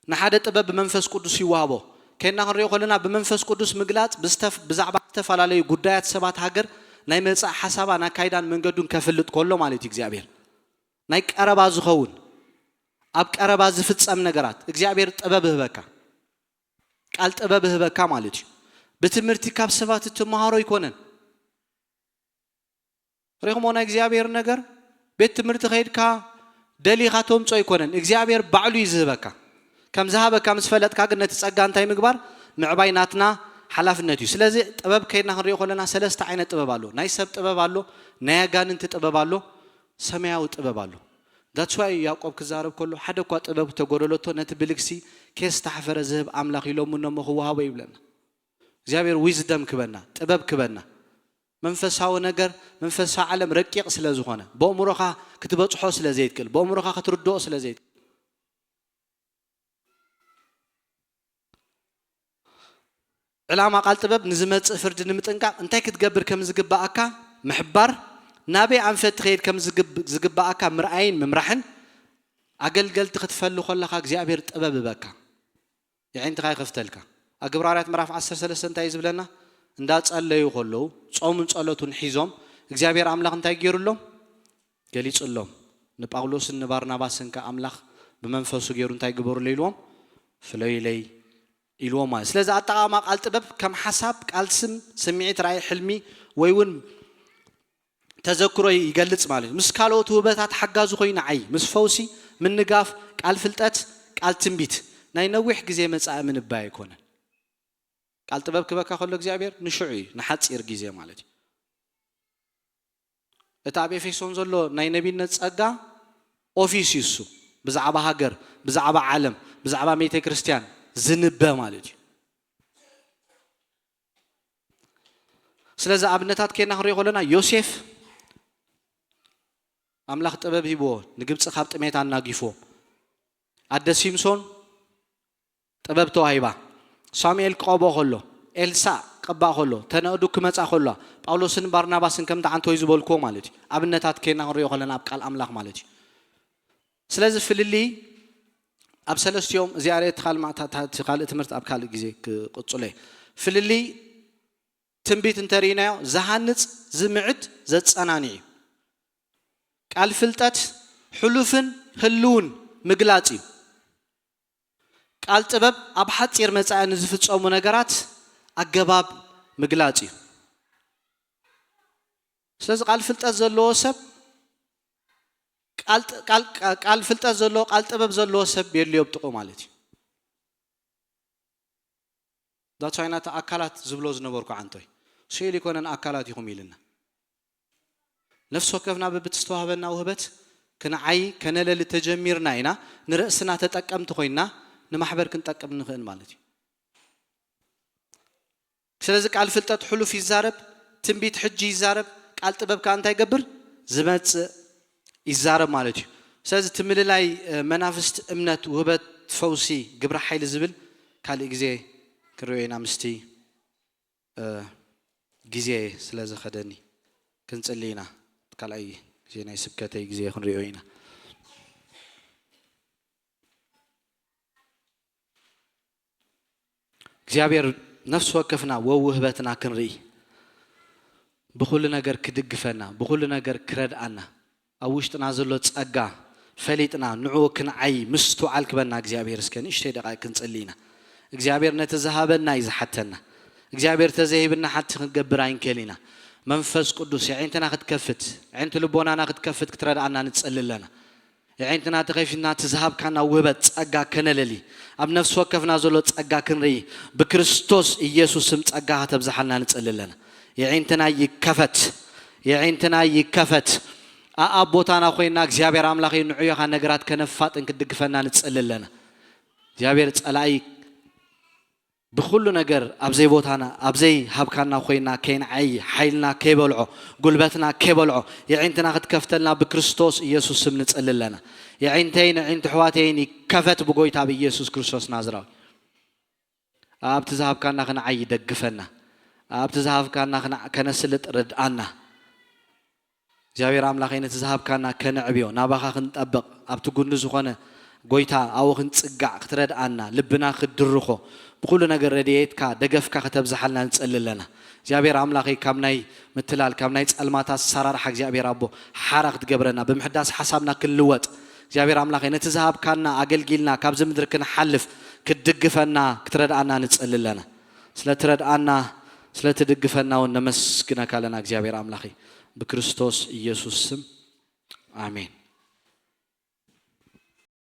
نحدت باب بمنفس قدس يوابو كنا نريو خلنا بمنفس قدس مقلات بزعبات تفعل قدايات سبات هاجر ናይ መጻ ሐሳባና ካይዳን መንገዱን ከፍልጥ ኮሎ ማለት እግዚአብሔር ናይ ቀረባ ዝኸውን አብ ቀረባ ዝፍጸም ነገራት እግዚአብሔር ጥበብህ በካ ቃል ጥበብህ በካ ማለት በትምህርት ካብ ሰባት ተማሃሮ ይኮነን ረግሞና እግዚአብሔር ነገር ቤት ትምህርት ኸይድካ ደሊኻ ተምጾ ይኮነን እግዚአብሔር ባዕሉ ይዝበካ ከም ዝሃበካ መስፈለጥካ ግን ነትጸጋ እንታይ ምግባር ምዕባይ ናትና حلافنتي سلازي طبب كينا نريو خلنا ثلاثه عينه طبب አለው ናይ ሰብ ጥበብ አለው ናይ ያጋንንት ጥበብ አለው ሰማያዊ ጥበብ አለው that's why ያዕቆብ ከዛረብ ኮሎ ሓደ ኳ ጥበብ ተጎደለቶ ነት ብልክሲ ኬስ ተሐፈረ ዝህብ አምላክ ይሎም ነው መخዋው ይብለና እግዚአብሔር ዊዝደም ክበና ጥበብ ክበና መንፈሳዊ ነገር መንፈሳዊ ዓለም ረቂቅ ስለዝሆነ በእምሮኻ ክትበጽሖ ስለዘይትክል በእምሮኻ ክትርድኦ ስለዘይት علامة قال طبب نزمت فرد نمتنقع انتي كتقبر كم زقباءك محبار نابي عن فتخير كم زقباءك مرأين ممرحن أقل قلت تختفلو خلقك زيابير طبب بكا يعني انت غاي خفتلك أقبرارات مراف 10 سنة تايزب لنا اندات سأل يقولو صوم صلاتون حيزوم زيابير أملاخ انتي يجيرو لهم قالي صلهم نباولوس نبارناباس انك أملاخ بمنفسو جيرو انتي يقبرو ليلوم فلوي لي إلوما سلازا أتقام قال طبب كم حساب قال سمعت رأي حلمي ويون تذكره يجلس ماله مس كالو توبات حجازو خوينا عي مس فوسي من نقاف قال فلتات قال تنبيت ناي نوح جزء مسألة من الباي يكون قال طبب كبكا خلو እግዚአብሔር نشعي نحصير جزء مالتي اتابي في سونزلو ناي نبيነት ጸጋ ኦፊስ ይሱ بزعባ ሀገር بزعባ ዓለም بزعባ ቤተ ክርስቲያን ዝንበ ማለት ስለዚህ አብነታት ከና ኸሪ ይቆለና ዮሴፍ አምላክ ጥበብ ሂቦ ንግብጽ ካብ ጥሜት አናጊፎ አደ ሲምሶን ጥበብ ተዋሂባ ሳሙኤል ቆቦ ኸሎ ኤልሳ ቀባ ኸሎ ተነዱ ክመጻ ኸሎ ጳውሎስን ባርናባስን ከም ተዓንቶ ይዝበልኮ ማለት አብነታት ከና ኸሪ ይቆለና አብቃል አምላክ ማለት ስለዚህ ፍልሊ أب سلست يوم زيارة تخال تمرت أب كال جزء قصلة فللي تنبيت انترينا زهانت زمعت زت أناني قال فلتات حلوفن هلون مقلاتي قال تبب أبحث يرمز عن زفت أو مناجرات الجباب مقلاتي سلز قال فلتات زلوسب ቃል ፍልጠት ዘለዎ ቃል ጥበብ ዘለዎ ሰብ የድልዮ ብጥቆ ማለት እዩ ዳቻይናታ አካላት ዝብሎ ዝነበርኩ አንቶይ ሸይል ይኮነን አካላት ይኹም ይልና ነፍስ ወከፍና በብትስተዋህበና ውህበት ከነዓይ ከነለል ተጀሚርና ኢና ንርእስና ተጠቀምት ኮይና ንማሕበር ክንጠቀም ንኽእል ማለት እዩ ስለዚህ ቃል ፍልጠት ሕሉፍ ይዛረብ ትንቢት ሕጂ ይዛረብ ቃል ጥበብ ካንታ ይገብር ዝመጽ ይዛረብ ማለት እዩ ስለዚህ ትምልላይ መናፍስት እምነት ውህበት ፈውሲ ግብረ ኃይል ዝብል ካልእ ግዜ ክርዮና ምስቲ ግዜ ስለዘኸደኒ ክንጽልይና ካልኣይ ግዜ ናይ ስብከተይ ግዜ ክንርዮ ኢና እግዚአብሔር ነፍስ ወከፍና ወውህበትና ክንርኢ بكل نجار كدقفنا بكل نجار كردأنا أوشتنا زلوا تسقى فليتنا نعو كن عي مستو على كبرنا إجابير سكن إيش تدقى كنت قلينا إجابير نتذهبنا إذا حتنا إجابير تذهبنا حتى نجبرين كلينا منفس قدوس يعني تنا قد كفت يعني تلبونا أنا قد كفت كترد عنا نتسأل لنا يعني تنا تخافنا تذهب كنا وهبت تسقى كنا للي أب نفس وقفنا زلوا تسقى كنري بكريستوس يسوع سمت تسقى هتبزحلنا نتسأل لنا يعينتنا يكفت أبوتانا خوينا እግዚአብሔር አምላክ ንዑዮ ካ ነገራት ከነፋጥ እንክድግፈና ንጽልለና እግዚአብሔር ጸላይ بكل ነገር አብዘይ ቦታና አብዘይ ሀብካና خوينا ከይን አይ ኃይልና ከይበልዖ ጉልበትና ከይበልዖ يعينتنا ክትከፍተልና በክርስቶስ ኢየሱስ ስም ንጽልለና يعينتين عين حواتين كفت بغويታ በኢየሱስ ክርስቶስ ናዝራዊ አብት ዛሃብካና ከና አይ ደግፈና أبت ذهب كنا كنسلت رد أنا جابير عملا خينة ذهب كنا كنعبيو نابخا خنطبق أبت جندز خنا قويتا أو خنتسقع ترد أنا لبنا خدرخو بقول نجر رديت كا دقف كا كتب زحلنا نسأل لنا جابير عملا خي كمناي مثلال كمناي الماتا سرار حق جابير أبو حرق تجبرنا بمحدث حسابنا كل وقت جابير عملا خينة ذهب كنا أقل جيلنا كابز مدركنا حلف كدقفنا كترد أنا نسأل لنا سلترد أنا ስለተደግፈና ወነመስግና ካለና እግዚአብሔር አምላኬ በክርስቶስ ኢየሱስ ስም አሜን